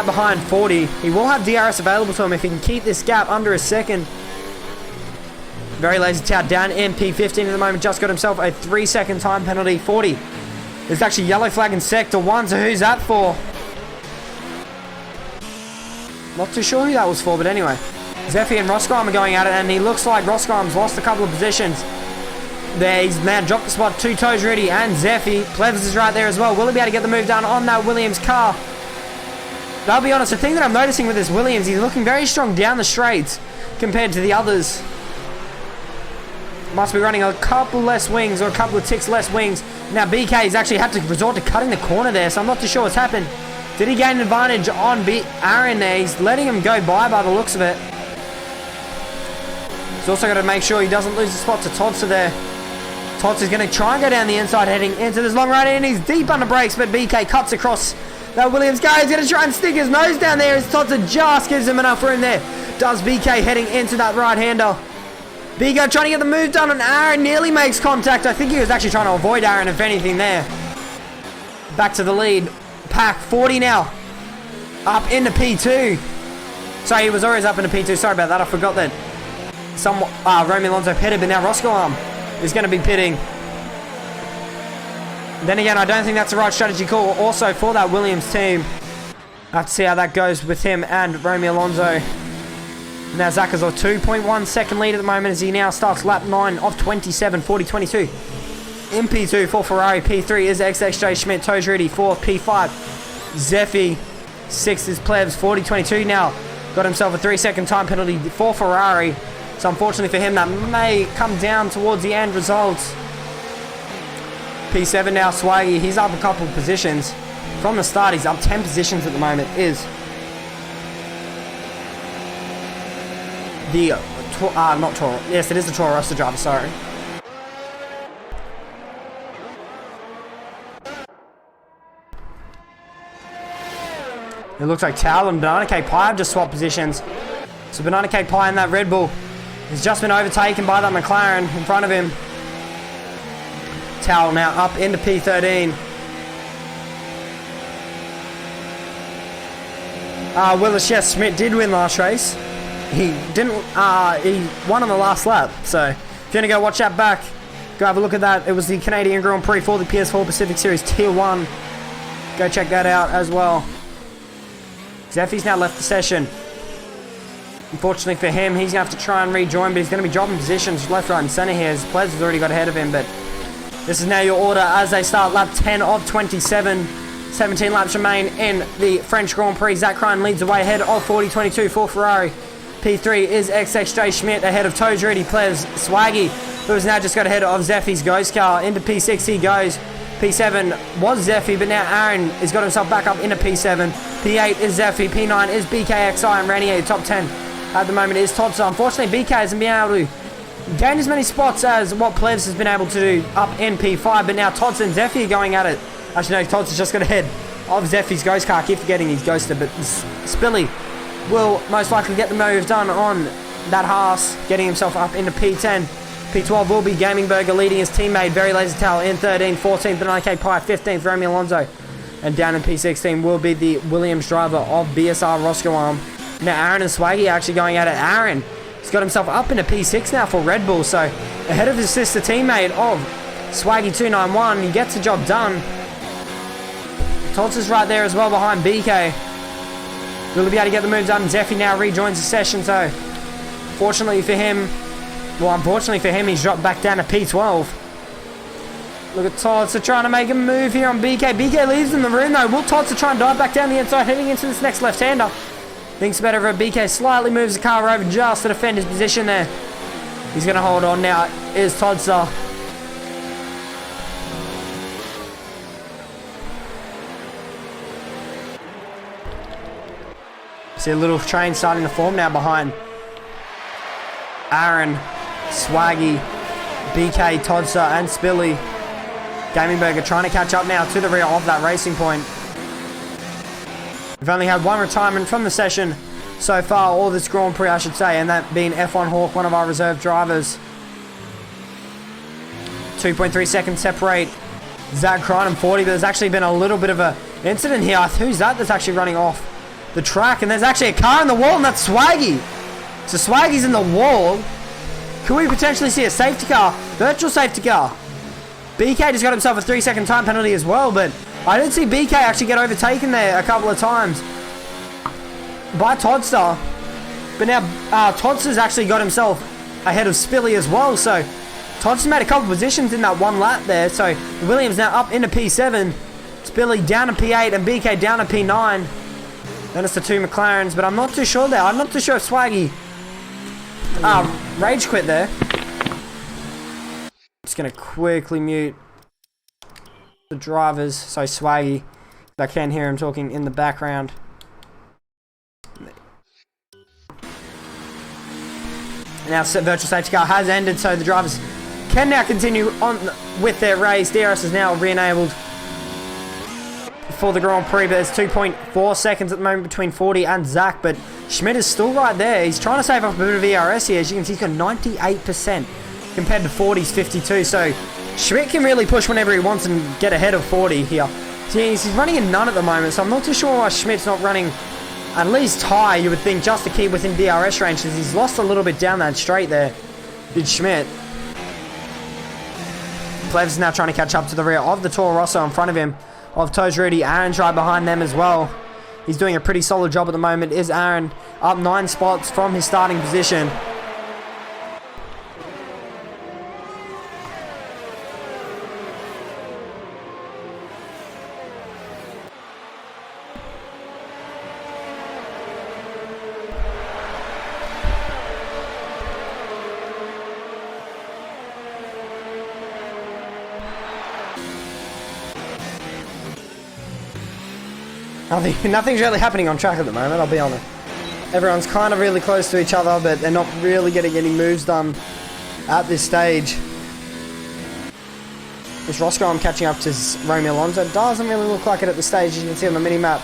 behind 40. He will have DRS available to him if he can keep this gap under a second. Very lazy tout down in P15 at the moment. Just got himself a 3-second time penalty. 40. There's actually yellow flag in Sector 1, so who's that for? Not too sure who that was for, but anyway. Zeffy and Roscoe are going at it, and he looks like Roscoe's lost a couple of positions. There, he's now dropped the spot. 2 toes ready, and Zeffy. Plevs is right there as well. Will he be able to get the move done on that Williams car? But I'll be honest, the thing that I'm noticing with this Williams, he's looking very strong down the straights compared to the others. Must be running a couple less wings, or a couple of ticks less wings. Now BK's actually had to resort to cutting the corner there, so I'm not too sure what's happened. Did he gain an advantage on Aaron there? He's letting him go by the looks of it. He's also got to make sure he doesn't lose the spot to Todser there. Todser's going to try and go down the inside, heading into this long right in. He's deep under brakes, but BK cuts across that Williams car. He's going to try and stick his nose down there as Todser just gives him enough room there. Does BK heading into that right-hander. BK trying to get the move done, and Aaron nearly makes contact. I think he was actually trying to avoid Aaron, if anything, there. Back to the lead. Pack 40 now. Up into P2. Sorry, he was always up into P2. Sorry about that. I forgot that Romy Alonso pitted, but now Roscoe is going to be pitting. Then again, I don't think that's the right strategy call also for that Williams team. I have to see how that goes with him and Romy Alonso. Now Zach has a 2.1 second lead at the moment as he now starts lap 9 of 27, 40-22. In P2 for Ferrari, P3 is XXJ Schmidt, toes ready for P5. Zeffy, 6th is Plebs, 40-22 now. Got himself a 3-second time penalty for Ferrari. So unfortunately for him, that may come down towards the end results. P7 now, Swaggy, he's up a couple of positions. From the start, he's up 10 positions at the moment, is the, not Toro, yes it is the Toro Rosso driver, sorry. It looks like Towel and Banana Cake Pie have just swapped positions. So Banana Cake Pie in that Red Bull has just been overtaken by that McLaren in front of him. Towel now up into P13. Willis, yes, Schmidt did win last race. He didn't, he won on the last lap. So if you're going to go watch that back, go have a look at that. It was the Canadian Grand Prix for the PS4 Pacific Series Tier 1. Go check that out as well. Zeffy's now left the session. Unfortunately for him, he's going to have to try and rejoin, but he's going to be dropping positions left, right, and centre here. His Plez has already got ahead of him, but this is now your order as they start lap 10 of 27. 17 laps remain in the French Grand Prix. Zach Ryan leads the way ahead of 40-22 for Ferrari. P3 is XXJ Schmidt ahead of Toes Ready Plez Swaggy, who has now just got ahead of Zeffy's Ghost Car. Into P6 he goes. P7 was Zeffy, but now Aaron has got himself back up into P7. P8 is Zeffy. P9 is BKXI, and Ranier. Top 10 at the moment is Todser. Unfortunately, BK hasn't been able to gain as many spots as what Plevs has been able to do up in P5, but now Todser and Zeffy are going at it. Actually, no, Todser's just got ahead of Zeffy's Ghost Car. I keep forgetting he's Ghoster, but Spilly will most likely get the move done on that Haas, getting himself up into P10. P12 will be Gaming Burger leading his teammate, Very Lazy Towel in 13th, 14th, Banana Cake Pie, 15th, Romy Alonso. And down in P16 will be the Williams driver of BSR Roscoe Arm. Now Aaron and Swaggy are actually going at it. Aaron has got himself up into P6 now for Red Bull, so ahead of his sister teammate of Swaggy 291, he gets the job done. Todser's right there as well behind BK. Will he be able to get the move done? Zeffy now rejoins the session, so unfortunately for him, he's dropped back down to P12. Look at Todser trying to make a move here on BK. BK leaves in the room though. Will Todser try and dive back down the inside, heading into this next left-hander? Thinks better of it. BK slightly moves the car over just to defend his position there. He's going to hold on now. Is Todser. See a little train starting to form now behind Aaron, Swaggy, BK, Todser, and Spilly. Gaming Burger trying to catch up now to the rear of that racing point. We've only had one retirement from the session so far, or this Grand Prix I should say, and that being F1 Hawk, one of our reserve drivers. 2.3 seconds separate Zach Crichton 40, but there's actually been a little bit of a incident here. Who's that that's actually running off the track? And there's actually a car in the wall, and that's Swaggy. So Swaggy's in the wall. Could we potentially see a safety car? Virtual safety car. BK just got himself a 3-second time penalty as well, but I did see BK actually get overtaken there a couple of times by Toddster. But now Toddster's actually got himself ahead of Spilly as well, so Toddster made a couple positions in that one lap there. So Williams now up into P7, Spilly down to P8, and BK down to P9. Then it's the two McLarens, but I'm not too sure there. I'm not too sure if Swaggy rage quit there. Just going to quickly mute the drivers, so Swaggy, I can hear him talking in the background. Now virtual safety car has ended, so the drivers can now continue on with their race. DRS is now re-enabled for the Grand Prix, but there's 2.4 seconds at the moment between 40 and Zach, but Schmidt is still right there. He's trying to save up a bit of ERS here. As you can see, he's got 98% compared to 40's 52, so Schmidt can really push whenever he wants and get ahead of 40 here. He's running in none at the moment, so I'm not too sure why Schmidt's not running at least high, you would think, just to keep within DRS range, because he's lost a little bit down that straight there, did Schmidt. Plevs is now trying to catch up to the rear of the Toro Rosso in front of him, of Toes Rudy. Aaron's right behind them as well. He's doing a pretty solid job at the moment, is Aaron, up 9 spots from his starting position. Nothing's really happening on track at the moment, I'll be honest. Everyone's kind of really close to each other, but they're not really getting any moves done at this stage. This Roscoe, I'm catching up to Romeo Alonso. Doesn't really look like it at the stage, as you can see on the mini-map.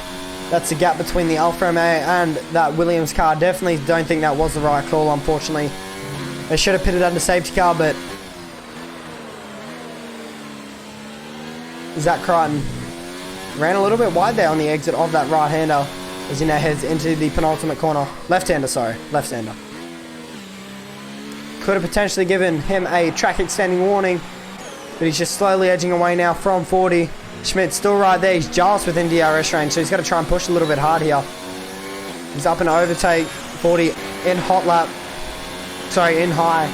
That's the gap between the Alfa Romeo and that Williams car. Definitely don't think that was the right call, unfortunately. They should have pitted under safety car, but Zach Crichton ran a little bit wide there on the exit of that right-hander as he now heads into the penultimate corner. Left-hander, sorry. Left-hander. Could have potentially given him a track extending warning, but he's just slowly edging away now from 40. Schmidt's still right there. He's just within DRS range, so he's got to try and push a little bit hard here. He's up and overtake 40 in hot lap. Sorry, in high.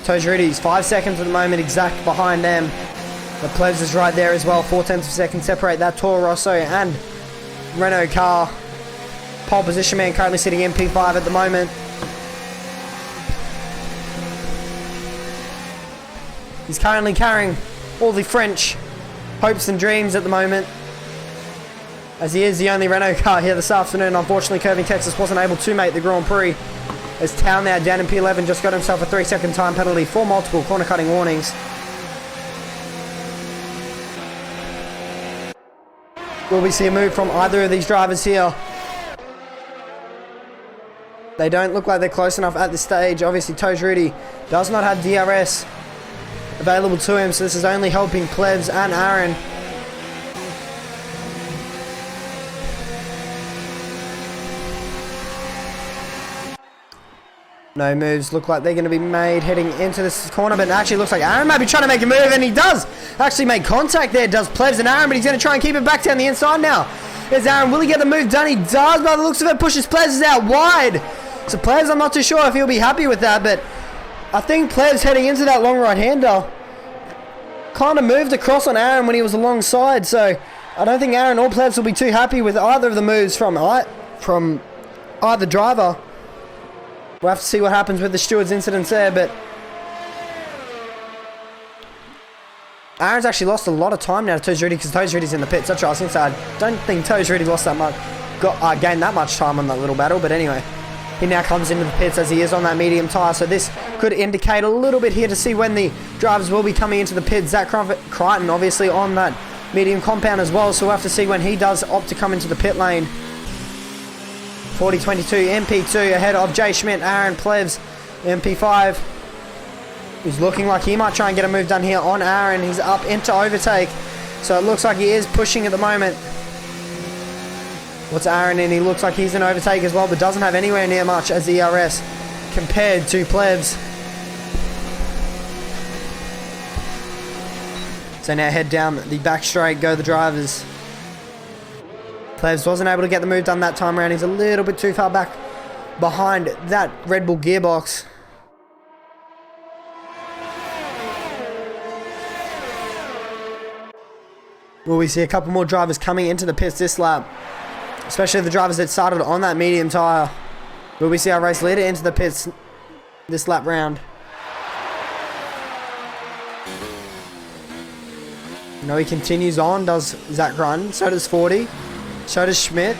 Toes 5 seconds at the moment, exact behind them. The Plebs is right there as well. 0.4 of a second separate that Toro Rosso and Renault car. Pole position man currently sitting in P5 at the moment. He's currently carrying all the French hopes and dreams at the moment, as he is the only Renault car here this afternoon. Unfortunately, Curving Texas wasn't able to make the Grand Prix, as Town now down in P11 just got himself a 3-second time penalty for multiple corner cutting warnings. Will we see a move from either of these drivers here? They don't look like they're close enough at this stage. Obviously, Toes Rudy does not have DRS available to him, so this is only helping Plebs and Aaron. No moves look like they're going to be made heading into this corner, but it actually looks like Aaron might be trying to make a move, and he does actually make contact there, does Plebs and Aaron, but he's going to try and keep it back down the inside now. There's Aaron. Will he get the move done? He does, by the looks of it, pushes Plebs out wide. So Plebs, I'm not too sure if he'll be happy with that, but I think Plebs heading into that long right-hander kind of moved across on Aaron when he was alongside, so I don't think Aaron or Plebs will be too happy with either of the moves from either driver. We'll have to see what happens with the stewards' incidents there, but Aaron's actually lost a lot of time now to Toes Rudy, because Toes Rudy's in the pits. That's what I was going to say. I don't think Toes Rudy lost that much, gained that much time on that little battle, but anyway. He now comes into the pits as he is on that medium tyre, so this could indicate a little bit here to see when the drivers will be coming into the pits. Zach Crichton obviously on that medium compound as well, so we'll have to see when he does opt to come into the pit lane. 40.22 MP2 ahead of Jay Schmidt, Aaron Plebs MP5. He's looking like he might try and get a move done here on Aaron. He's up into overtake. So it looks like he is pushing at the moment. What's Aaron in? He looks like he's in overtake as well, but doesn't have anywhere near much as ERS compared to Plebs. So now head down the back straight, go the drivers. Plebs wasn't able to get the move done that time around. He's a little bit too far back behind that Red Bull gearbox. Will we see a couple more drivers coming into the pits this lap? Especially the drivers that started on that medium tyre. Will we see our race leader into the pits this lap round? No, he continues on, does Zach run. So does 40. So does Schmidt.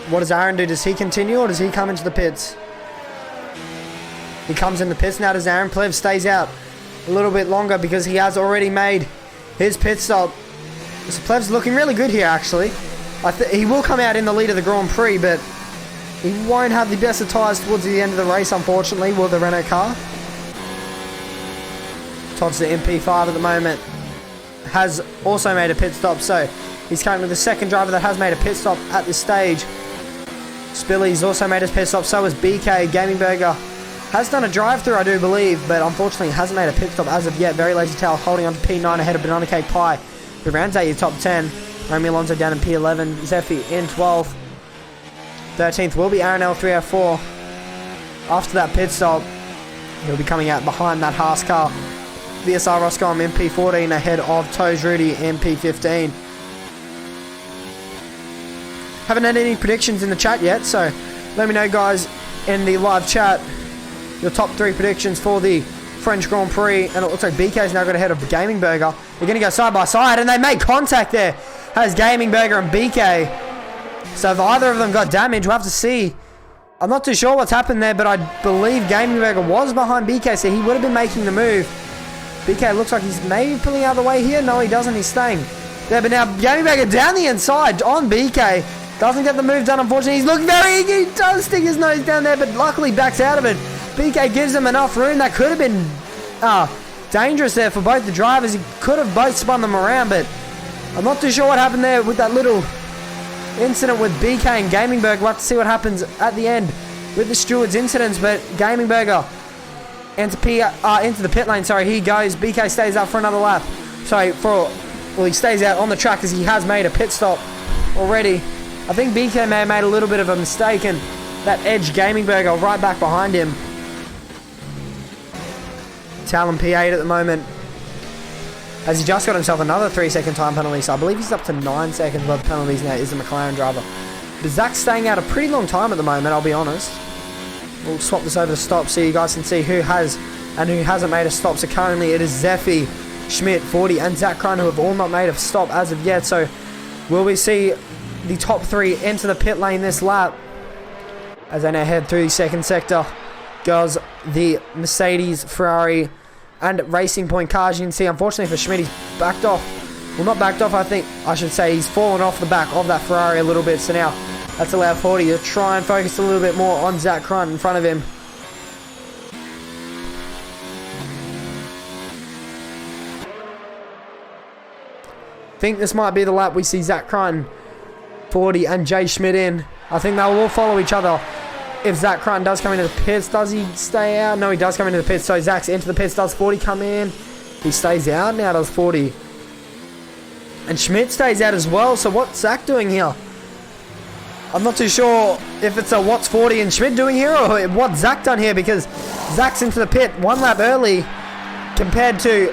What does Aaron do? Does he continue or does he come into the pits? He comes in the pits now. Does Aaron? Plev stays out a little bit longer because he has already made his pit stop. So Plev's looking really good here, actually. He will come out in the lead of the Grand Prix, but he won't have the best of tyres towards the end of the race, unfortunately, with the Renault car. Todd's the MP5 at the moment. Has also made a pit stop, so he's currently the second driver that has made a pit stop at this stage. Spilly's also made his pit stop, so has BK. Gaming Burger has done a drive-through, I do believe, but unfortunately hasn't made a pit stop as of yet. Very Lazy Tail holding on to P9 ahead of Banana Cake Pie, who rounds out your top 10. Romy Alonso down in P11. Zephy in 12th. 13th will be Aaron L304. After that pit stop, he'll be coming out behind that Haas car. VSR Roscom in P14 ahead of Toes Rudy in P15. Haven't had any predictions in the chat yet, so let me know, guys, in the live chat your top 3 predictions for the French Grand Prix. And it looks like BK's now got ahead of Gaming Burger. They're going to go side by side, and they make contact there. Has Gaming Burger and BK. So if either of them got damage, we'll have to see. I'm not too sure what's happened there, but I believe Gaming Burger was behind BK, so he would have been making the move. BK looks like he's maybe pulling out of the way here. No, he doesn't. He's staying there. But now Gaming Burger down the inside on BK. Doesn't get the move done, unfortunately. He's looking he does stick his nose down there, but luckily backs out of it. BK gives him enough room. That could have been dangerous there for both the drivers. He could have both spun them around, but I'm not too sure what happened there with that little incident with BK and Gaming Burger. We'll have to see what happens at the end with the stewards' incidents, but Gaming Burger into the pit lane. Sorry, he goes. BK stays up for another lap. He stays out on the track as he has made a pit stop already. I think BK may have made a little bit of a mistake, and that edge Gaming Burger right back behind him. Talon P8 at the moment. As he just got himself another 3-second time penalty, so I believe he's up to 9 seconds above penalties now, is the McLaren driver. But Zach's staying out a pretty long time at the moment, I'll be honest. We'll swap this over to stop so you guys can see who has and who hasn't made a stop. So currently it is Zeffy, Schmidt, 40 and Zach Crane who have all not made a stop as of yet. So will we see the top 3 enter the pit lane this lap? As they now head through the second sector goes the Mercedes, Ferrari and Racing Point cars. You can see, unfortunately for Schmidt, he's backed off. Well, not backed off, I should say he's fallen off the back of that Ferrari a little bit. So now that's allowed 40 to try and focus a little bit more on Zach Crane in front of him. I think this might be the lap we see Zach Crane, 40 and Jay Schmidt in. I think they'll all follow each other. If Zach Crane does come into the pits, does he stay out? No, he does come into the pits. So Zach's into the pits. Does 40 come in? He stays out now, does 40. And Schmidt stays out as well. So what's Zach doing here? I'm not too sure if it's a what's 40 and Schmidt doing here or what Zach done here, because Zach's into the pit 1 lap early compared to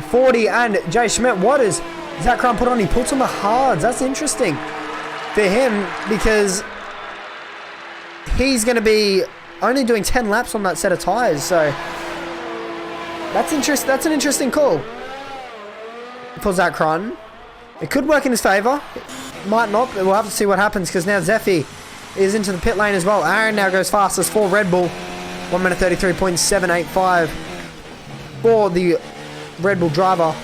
40 and Jay Schmidt. What is Zach Crane put on? He puts on the hards. That's interesting for him because he's going to be only doing 10 laps on that set of tyres. So that's an interesting call for Zach Crane. It could work in his favour. Might not, but we'll have to see what happens because now Zeffy is into the pit lane as well. Aaron now goes fastest for Red Bull. 1 minute 33.785 for the Red Bull driver.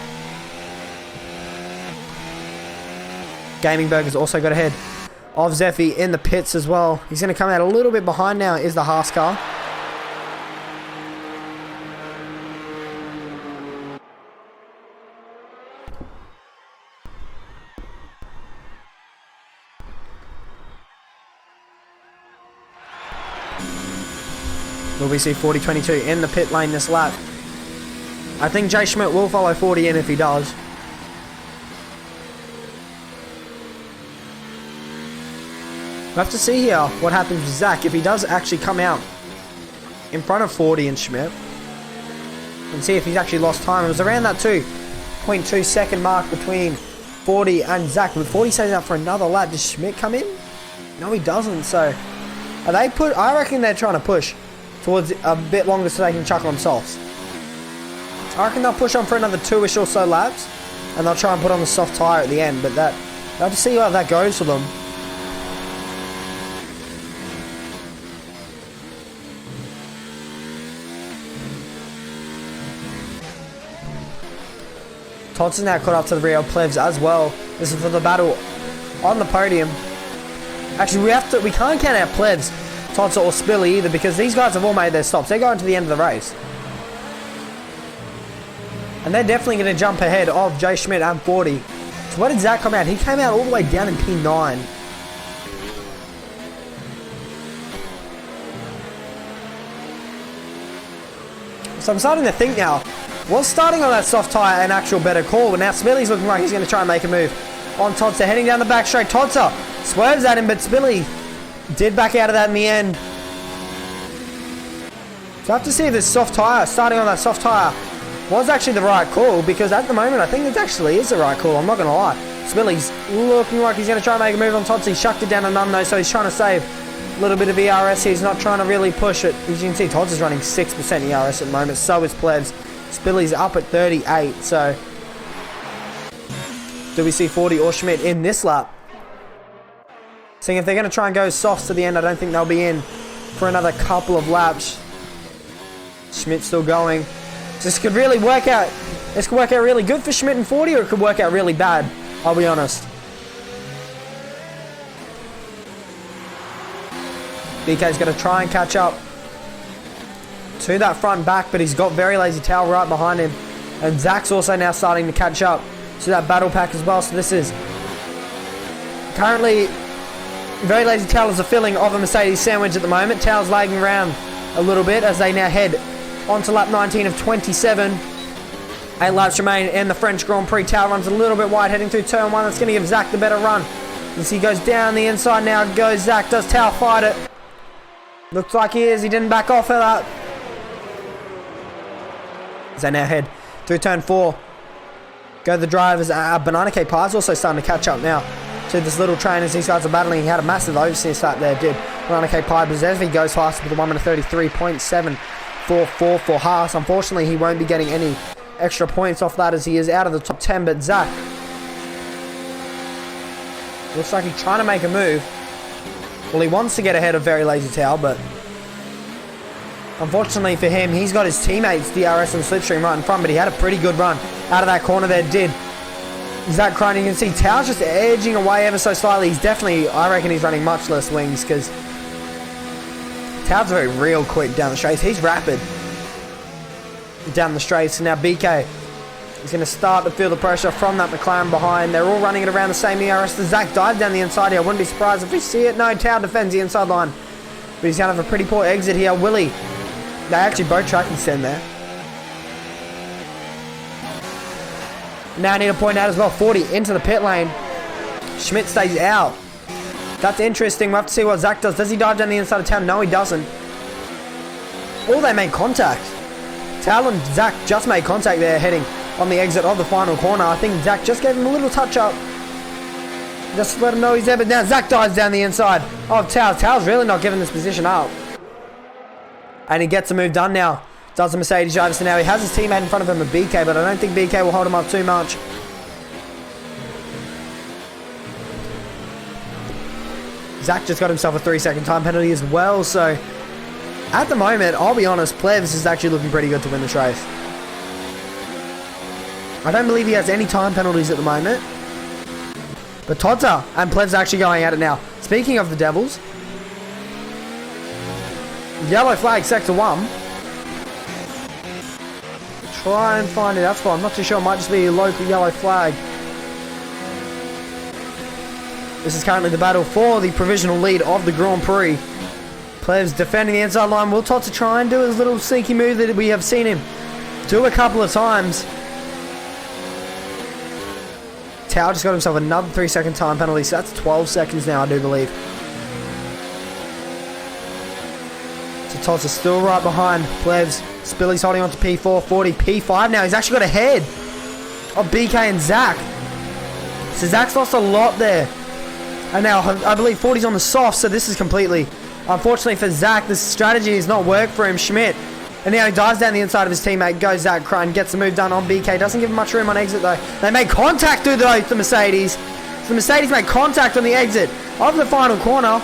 Gaming Burger's also got ahead of Zeffy in the pits as well. He's going to come out a little bit behind now is the Haas car. Will we see 40.22 in the pit lane this lap? I think Jay Schmidt will follow 40 in if he does. We'll have to see here what happens with Zach if he does actually come out in front of 40 and Schmidt. And see if he's actually lost time. It was around that 2.2 second mark between 40 and Zach. But 40 stays out for another lap. Does Schmidt come in? No, he doesn't. So I reckon they're trying to push towards a bit longer so they can chuck on softs. I reckon they'll push on for another 2-ish or so laps, and they'll try and put on the soft tyre at the end. But we'll have to see how that goes for them. Thompson now caught up to the rear of Plevs as well. This is for the battle on the podium. Actually, we can't count out Plevs, Tots or Spilly either, because these guys have all made their stops. They're going to the end of the race. And they're definitely going to jump ahead of Jay Schmidt and 40. So where did Zach come out? He came out all the way down in P9. So I'm starting to think now, was starting on that soft tyre an actual better call? But now Spilly's looking like he's going to try and make a move on Totsa, heading down the back straight. Totsa swerves at him, but Spilly did back out of that in the end. So I have to see if this soft tyre, starting on that soft tyre, was actually the right call, because at the moment I think it actually is the right call, I'm not going to lie. Spilly's looking like he's going to try and make a move on Totsa. He shucked it down to none though, so he's trying to save a little bit of ERS. He's not trying to really push it. As you can see, Totsa's running 6% ERS at the moment, so is Plebs. Spilly's up at 38, so do we see 40 or Schmidt in this lap? Seeing if they're going to try and go soft to the end, I don't think they'll be in for another couple of laps. Schmidt's still going. This could really work out. This could work out really good for Schmidt and 40, or it could work out really bad, I'll be honest. BK's going to try and catch up to that front back, but he's got Very Lazy Towel right behind him. And Zach's also now starting to catch up to that battle pack as well. So this is currently Very Lazy Towel is a filling of a Mercedes sandwich at the moment. Towel's lagging around a little bit as they now head onto lap 19 of 27. 8 laps remain in the French Grand Prix. Towel runs a little bit wide heading through turn 1. That's going to give Zach the better run. As he goes down the inside now goes Zach. Does Towel fight it? Looks like he is. He didn't back off of that. As they now head through turn 4. Go the drivers. Banana Cake Pie's also starting to catch up now to this little train as these guys are battling. He had a massive oversteer start there, did Banana Cake Pie. But he goes fast with a 1 minute 33.744 for Haas. Unfortunately, he won't be getting any extra points off that as he is out of the top 10. But Zach looks like he's trying to make a move. Well, he wants to get ahead of Very Lazy Towel, but unfortunately for him, he's got his teammates, DRS and Slipstream, right in front, but he had a pretty good run out of that corner there, did Zach Crane. You can see Tow's just edging away ever so slightly. He's definitely, I reckon he's running much less wings, because Tow's very real quick down the straights. He's rapid down the straights. And now BK is going to start to feel the pressure from that McLaren behind. They're all running it around the same ERS. The Zach dive down the inside here. I wouldn't be surprised if we see it. No, Tow defends the inside line, but he's going to have a pretty poor exit here. Willie, they actually both track and stand there. Now I need to point out as well, 40 into the pit lane. Schmidt stays out. That's interesting. We'll have to see what Zach does. Does he dive down the inside of Town? No, he doesn't. Oh, they made contact. Tal and Zach just made contact there heading on the exit of the final corner. I think Zach just gave him a little touch up. Just to let him know he's there. But now Zach dives down the inside of Tal. Tal's really not giving this position up. And he gets a move done now. Does the Mercedes driver. So now he has his teammate in front of him, a BK, but I don't think BK will hold him up too much. Zach just got himself a 3-second time penalty as well. So at the moment, I'll be honest, Plevs is actually looking pretty good to win this race. I don't believe he has any time penalties at the moment. But Todza and Plevs are actually going at it now. Speaking of the Devils, yellow flag sector 1. Try and find it. That's fine. I'm not too sure. It might just be a local yellow flag. This is currently the battle for the provisional lead of the Grand Prix. Plebs defending the inside line. Will Tots try and do his little sneaky move that we have seen him do a couple of times. Tao just got himself another 3-second time penalty, so that's 12 seconds now, I do believe. So Tots is still right behind Plebs. Spilly's holding on to P4, 40, P5 now. He's actually got ahead of BK and Zach. So Zach's lost a lot there. And now I believe 40's on the soft, so this is completely... Unfortunately for Zach, this strategy has not worked for him. Schmidt. And now he dives down the inside of his teammate. Goes Zach Crun, gets the move done on BK. Doesn't give him much room on exit though. They make contact through the Mercedes. So the Mercedes make contact on the exit of the final corner.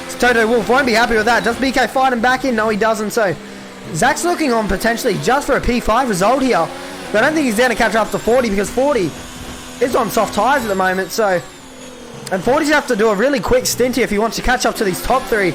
So Toto Wolf won't be happy with that. Does BK fight him back in? No, he doesn't. So Zach's looking on potentially just for a P5 result here. But I don't think he's going to catch up to 40 because 40 is on soft tyres at the moment. So, and 40's going to have to do a really quick stint here if he wants to catch up to these top three.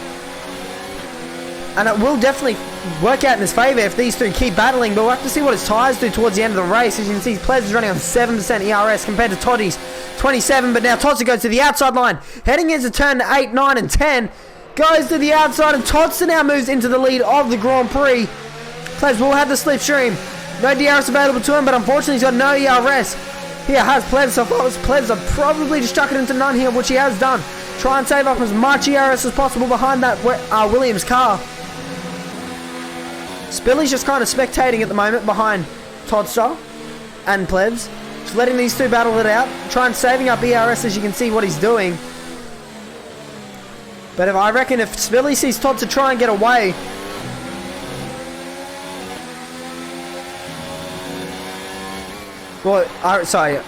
And it will definitely work out in his favour if these two keep battling. But we'll have to see what his tyres do towards the end of the race. As you can see, Ples is running on 7% ERS compared to Toddy's 27. But now Todds goes to the outside line. Heading into turn 8, 9 and 10. Goes to the outside and Todds now moves into the lead of the Grand Prix. Ples will have the slipstream. No DRS available to him, but unfortunately he's got no ERS. Here has Plebs, so Plebs are probably just chuck it into none here, which he has done. Try and save up as much ERS as possible behind that Williams car. Spilly's just kind of spectating at the moment behind Todster and Plebs. Just letting these two battle it out. Try and saving up ERS as you can see what he's doing. But I reckon if Spilly sees Todster try and get away... Well, sorry,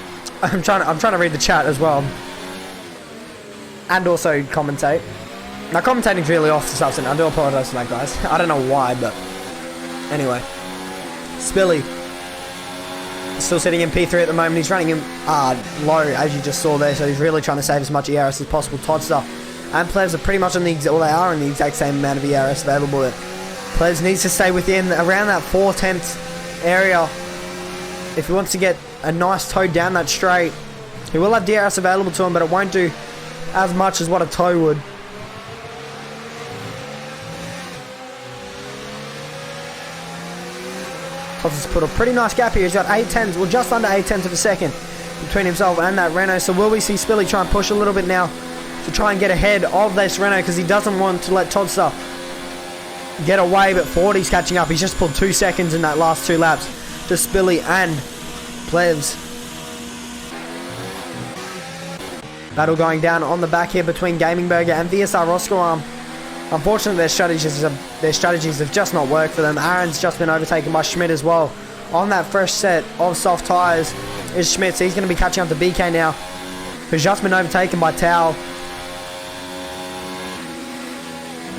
I'm trying to read the chat as well, and also commentate. Now commentating's really off this afternoon. I do apologise for that, guys. I don't know why, but anyway, Spilly still sitting in P3 at the moment. He's running him low, as you just saw there, so he's really trying to save as much ERS as possible. Todster and Plebs are pretty much on the exact same amount of ERS available. But Plebs needs to stay within around that 4/10 area if he wants to get a nice toe down that straight. He will have DRS available to him, but it won't do as much as what a toe would. Tots has put a pretty nice gap here. He's got 8/10s, well just under 8/10 of a second between himself and that Renault. So will we see Spilly try and push a little bit now to try and get ahead of this Renault, because he doesn't want to let Todster get away, but 40's catching up. He's just pulled 2 seconds in that last 2 laps to Spilly and Plebs. Battle going down on the back here between Gaming Burger and VSR Roscoe. Unfortunately, their strategies have just not worked for them. Aaron's just been overtaken by Schmidt as well. On that fresh set of soft tyres is Schmidt, so he's going to be catching up to BK now, who's just been overtaken by Tao.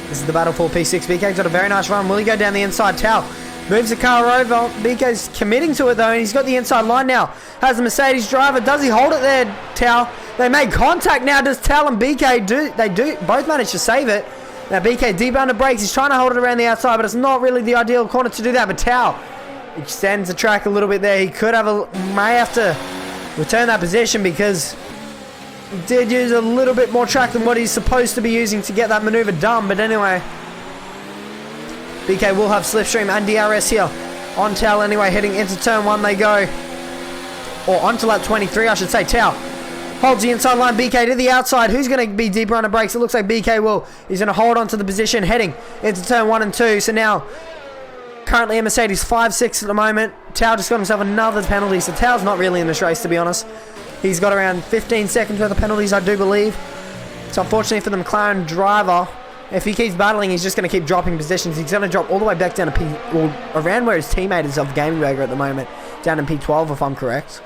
This is the battle for P6. BK's got a very nice run. Will he go down the inside? Tao moves the car over. BK's committing to it though, and he's got the inside line now. Has the Mercedes driver. Does he hold it there, Tao? They make contact now. Does Tao and BK do? They do. Both manage to save it. Now BK deep under brakes. He's trying to hold it around the outside, but it's not really the ideal corner to do that. But Tao extends the track a little bit there. He could have may have to return that position because he did use a little bit more track than what he's supposed to be using to get that maneuver done. But anyway, BK will have slipstream and DRS here on Tao anyway. Heading into turn 1 they go, or onto lap 23 I should say. Tao holds the inside line, BK to the outside. Who's going to be deeper on the brakes? It looks like BK will. He's going to hold on to the position heading into turn 1 and 2. So now currently a Mercedes 5-6 at the moment. Tao just got himself another penalty, so Tao's not really in this race to be honest. He's got around 15 seconds worth of penalties I do believe. So unfortunately for the McLaren driver, if he keeps battling, he's just going to keep dropping positions. He's going to drop all the way back down to around where his teammate is of Gaming Burger at the moment, down in P12 if I'm correct.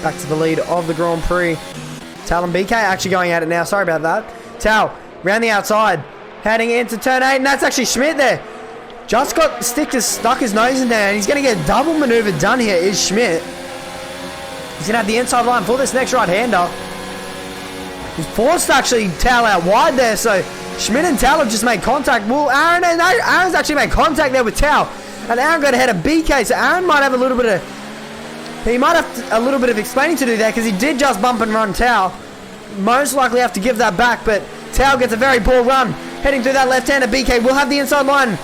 Back to the lead of the Grand Prix. Tao and BK actually going at it now. Sorry about that. Tao round the outside, heading into turn 8, and that's actually Schmidt there. Just got stuck his nose in there, and he's going to get a double maneuver done here, is Schmidt. He's going to have the inside line for this next right-hander. He's forced actually Tao out wide there, so Schmidt and Tao have just made contact. Well, Aaron's actually made contact there with Tao. And Aaron got ahead of BK, so Aaron might have a little bit of... He might have a little bit of explaining to do there, because he did just bump and run Tao. Most likely have to give that back, but Tao gets a very poor run. Heading through that left-hander, BK will have the inside line.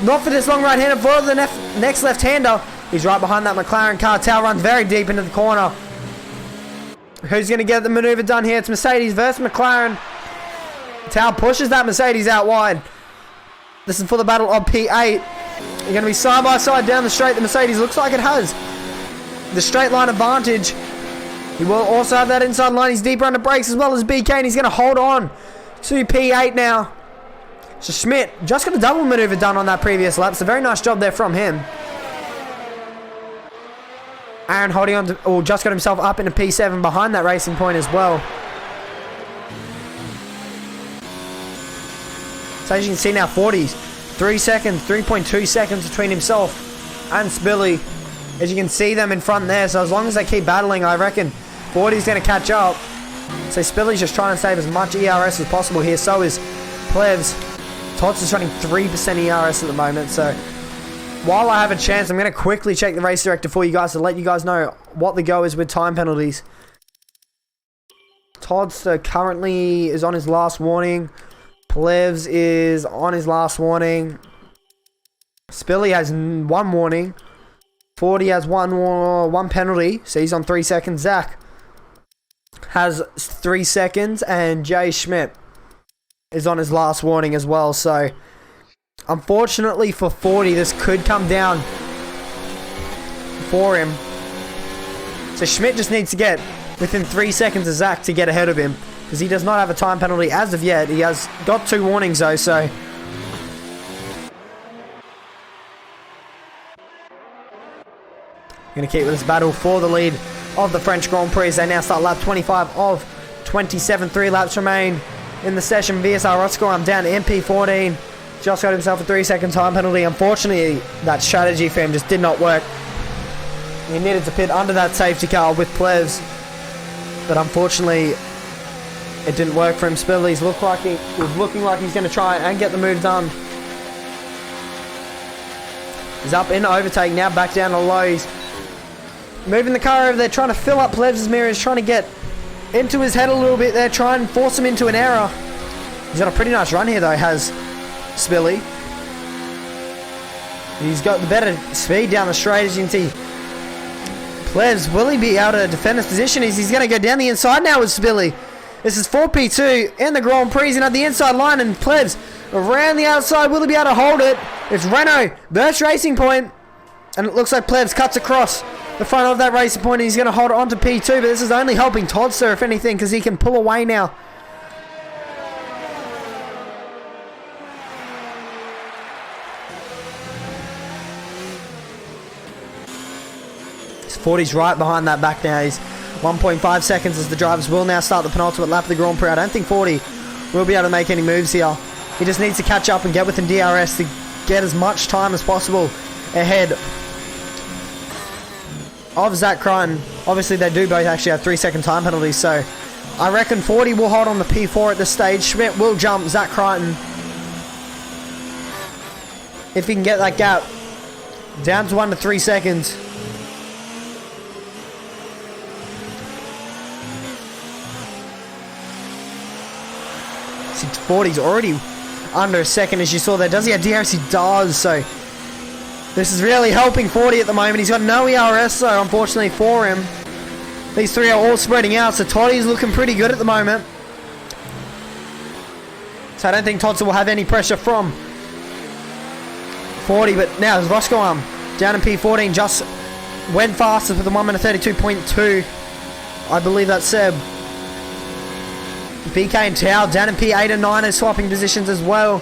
Not for this long right-hander, for the next left-hander. He's right behind that McLaren car. Tao runs very deep into the corner. Who's going to get the maneuver done here? It's Mercedes versus McLaren. Tao pushes that Mercedes out wide. This is for the battle of P8. You're going to be side by side down the straight. The Mercedes looks like it has the straight line advantage. He will also have that inside line. He's deeper under brakes as well as BK, and he's going to hold on to P8 now. So Schmidt just got a double maneuver done on that previous lap. So very nice job there from him. Aaron holding on to, just got himself up into P7 behind that racing point as well. So as you can see now, 40s, 3 seconds, 3.2 seconds between himself and Spilly. As you can see them in front there, so as long as they keep battling, I reckon 40's going to catch up. So Spilly's just trying to save as much ERS as possible here. So is Plevs. Tots is running 3% ERS at the moment, so while I have a chance, I'm going to quickly check the race director for you guys to let you guys know what the go is with time penalties. Toddster currently is on his last warning. Plevs is on his last warning. Spilly has one warning. 40 has one penalty, so he's on 3 seconds. Zach has 3 seconds, and Jay Schmidt is on his last warning as well. So unfortunately for 40, this could come down for him. So Schmidt just needs to get within 3 seconds of Zach to get ahead of him, because he does not have a time penalty as of yet. He has got 2 warnings though, so going to keep with this battle for the lead of the French Grand Prix. They now start lap 25 of 27. 3 laps remain in the session. VSR Roscoe, I'm down to MP14. Just got himself a 3-second time penalty. Unfortunately, that strategy for him just did not work. He needed to pit under that safety car with Plevs, but unfortunately, it didn't work for him. Spilly's was looking like he's going to try and get the move done. He's up in overtake now, back down to lows. Moving the car over there, trying to fill up Plevs' mirrors, trying to get into his head a little bit there, try and force him into an error. He's got a pretty nice run here though, has Spilly. He's got the better speed down the straight, as you can see. Plevs, will he be able to defend his position? He's going to go down the inside now with Spilly. This is 4P2 in the Grand Prix, and at the inside line, and Plevs around the outside. Will he be able to hold it? It's Renault versus Racing Point, and it looks like Plevs cuts across the front of that Racing Point, and he's going to hold it on to P2, but this is only helping Toddster, if anything, because he can pull away now. His 40's right behind that back now. He's 1.5 seconds as the drivers will now start the penultimate lap of the Grand Prix. I don't think 40 will be able to make any moves here. He just needs to catch up and get within DRS to get as much time as possible ahead of Zach Crichton. Obviously, they do both actually have 3-second time penalties, so I reckon 40 will hold on the P4 at this stage. Schmidt will jump Zach Crichton if he can get that gap down to under 3 seconds. See, 40's already under a second, as you saw there. Does he have DRS? He does, so this is really helping 40 at the moment. He's got no ERS, though, unfortunately for him. These three are all spreading out, so Toddy's looking pretty good at the moment. So I don't think Todster will have any pressure from 40, but now is Roscoe down in P14, just went fastest with a 1 minute 32.2. I believe that's Seb. BK and Tao down in P8 and 9 are swapping positions as well.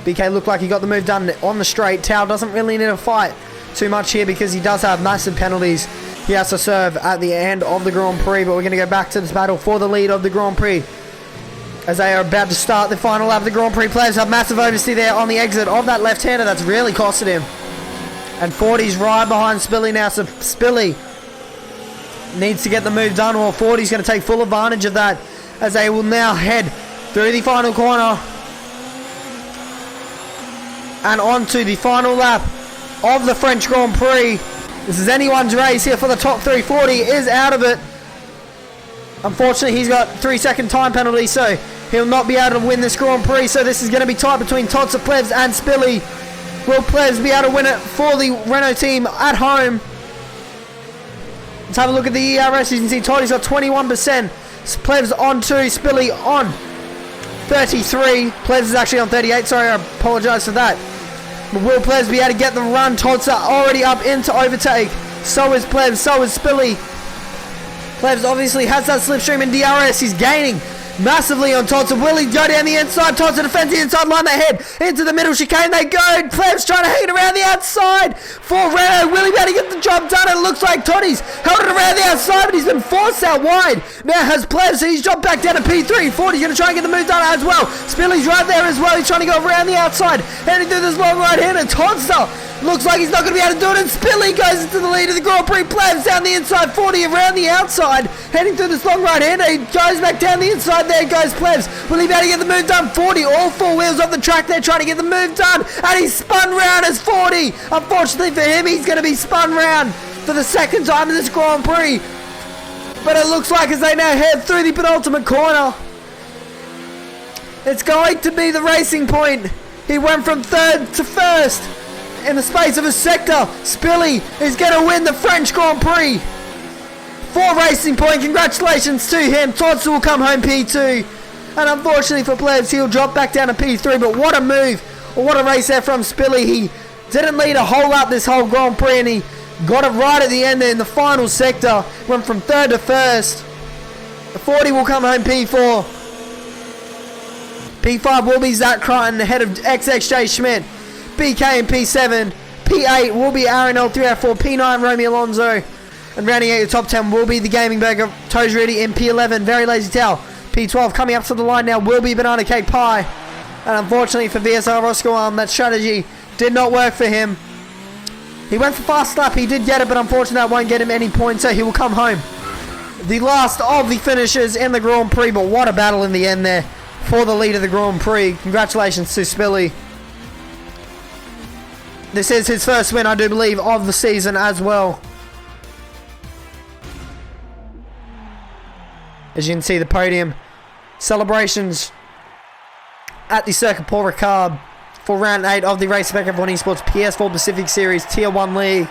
BK looked like he got the move done on the straight. Tao doesn't really need to fight too much here because he does have massive penalties he has to serve at the end of the Grand Prix. But we're going to go back to this battle for the lead of the Grand Prix as they are about to start the final lap of the Grand Prix. Players have massive oversteer there on the exit of that left-hander. That's really costed him. And 40's right behind Spilly now. So Spilly needs to get the move done, or 40's going to take full advantage of that as they will now head through the final corner. And on to the final lap of the French Grand Prix. This is anyone's race here for the top 340. Is out of it. Unfortunately, he's got 3-second time penalty, so he'll not be able to win this Grand Prix. So this is going to be tight between Totsa, Plebs and Spilly. Will Plebs be able to win it for the Renault team at home? Let's have a look at the ERS. You can see Toddy's got 21%. Plebs on 2, Spilly on 33. Plebs is actually on 38. Sorry, I apologise for that. But will Plebs be able to get the run? Todsa already up into overtake. So is Plebs. So is Spilly. Plebs obviously has that slipstream in DRS. He's gaining massively on Todsa. Will he go down the inside? Todsa defends the inside line. They head into the middle chicane. They go. Plebs trying to hang it around the outside for Renault. Will he be able to get the job done? It looks like Toddy's held it around the outside, but he's been forced out wide. Now has Plebs, so he's dropped back down to P3. 40's going to try and get the move done as well. Spilly's right there as well. He's trying to go around the outside, heading through this long right hander. Todsa looks like he's not going to be able to do it, and Spilly goes into the lead of the Grand Prix. Plebs down the inside, 40 around the outside, heading through this long right hander. He goes back down the inside. There goes Plebs. Will he be able to get the move done? 40, all four wheels off the track. They're trying to get the move done, and he's spun round as 40. Unfortunately for him, he's going to be spun round for the second time in this Grand Prix. But it looks like as they now head through the penultimate corner, it's going to be the racing point. He went from third to first in the space of a sector. Spilly is going to win the French Grand Prix for Racing Point. Congratulations to him. Todsa will come home P2. And unfortunately for Plebs, he'll drop back down to P3. But what a move, or what a race there from Spilly. He didn't lead a whole lap this whole Grand Prix, and he got it right at the end there in the final sector. Went from third to first. The 40 will come home P4. P5 will be Zach Crichton ahead of XXJ Schmidt. BK in P7. P8 will be Aaron L304. P9 Romeo Alonso. And rounding out your top 10 will be the Gaming Burger Toes Rudy in P11. Very Lazy Towel. P12 coming up to the line now will be Banana Cake Pie. And unfortunately for VSR Roscoe that strategy did not work for him. He went for fast lap. He did get it, but unfortunately that won't get him any points, so he will come home. The last of the finishers in the Grand Prix, but what a battle in the end there for the lead of the Grand Prix. Congratulations to Spilly. This is his first win, I do believe, of the season as well. As you can see, the podium celebrations at the Circuit Paul Ricard for round 8 of the Race Spec F1 Esports PS4 Pacific Series Tier 1 League.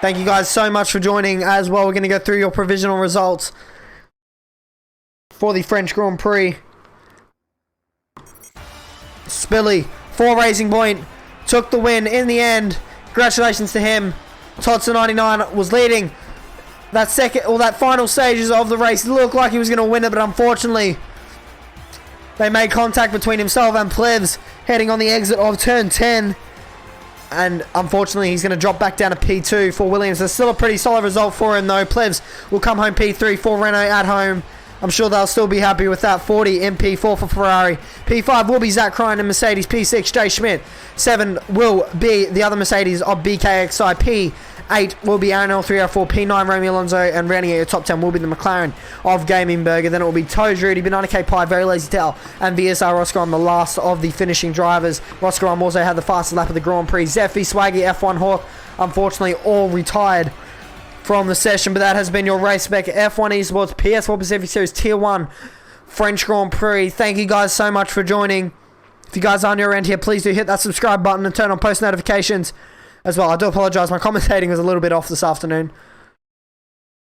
Thank you guys so much for joining as well. We're going to go through your provisional results for the French Grand Prix. Spilly for Racing Point took the win in the end. Congratulations to him. Todsa 99 was leading that second, or that final stages of the race. It looked like he was going to win it, but unfortunately they made contact between himself and Plebs heading on the exit of turn 10. And unfortunately he's going to drop back down to P2 for Williams. There's still a pretty solid result for him though. Plebs will come home P3 for Renault at home. I'm sure they'll still be happy with that. 40 in P4 for Ferrari. P5 will be Zach Crichton and Mercedes. P6 Jay Schmidt. 7 will be the other Mercedes of BKXI. P8 will be Aaron L304. P9 Romeo Alonso. And rounding out your top 10 will be the McLaren of Gaming Burger. Then it will be Toes Rudy, Banana Cake Pie, Very Lazy Towel, and VSR Roscoe on the last of the finishing drivers. Roscoe also had the fastest lap of the Grand Prix. Zeffy, Swaggy, F1 Hawk, unfortunately all retired from the session, but that has been your Race Spec F1 Esports PS4 Pacific Series Tier 1 French Grand Prix. Thank you guys so much for joining. If you guys are new around here, please do hit that subscribe button and turn on post notifications as well. I do apologise, my commentating was a little bit off this afternoon.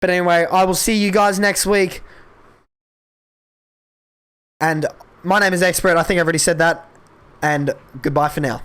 But anyway, I will see you guys next week. And my name is Expert, I think I've already said that. And goodbye for now.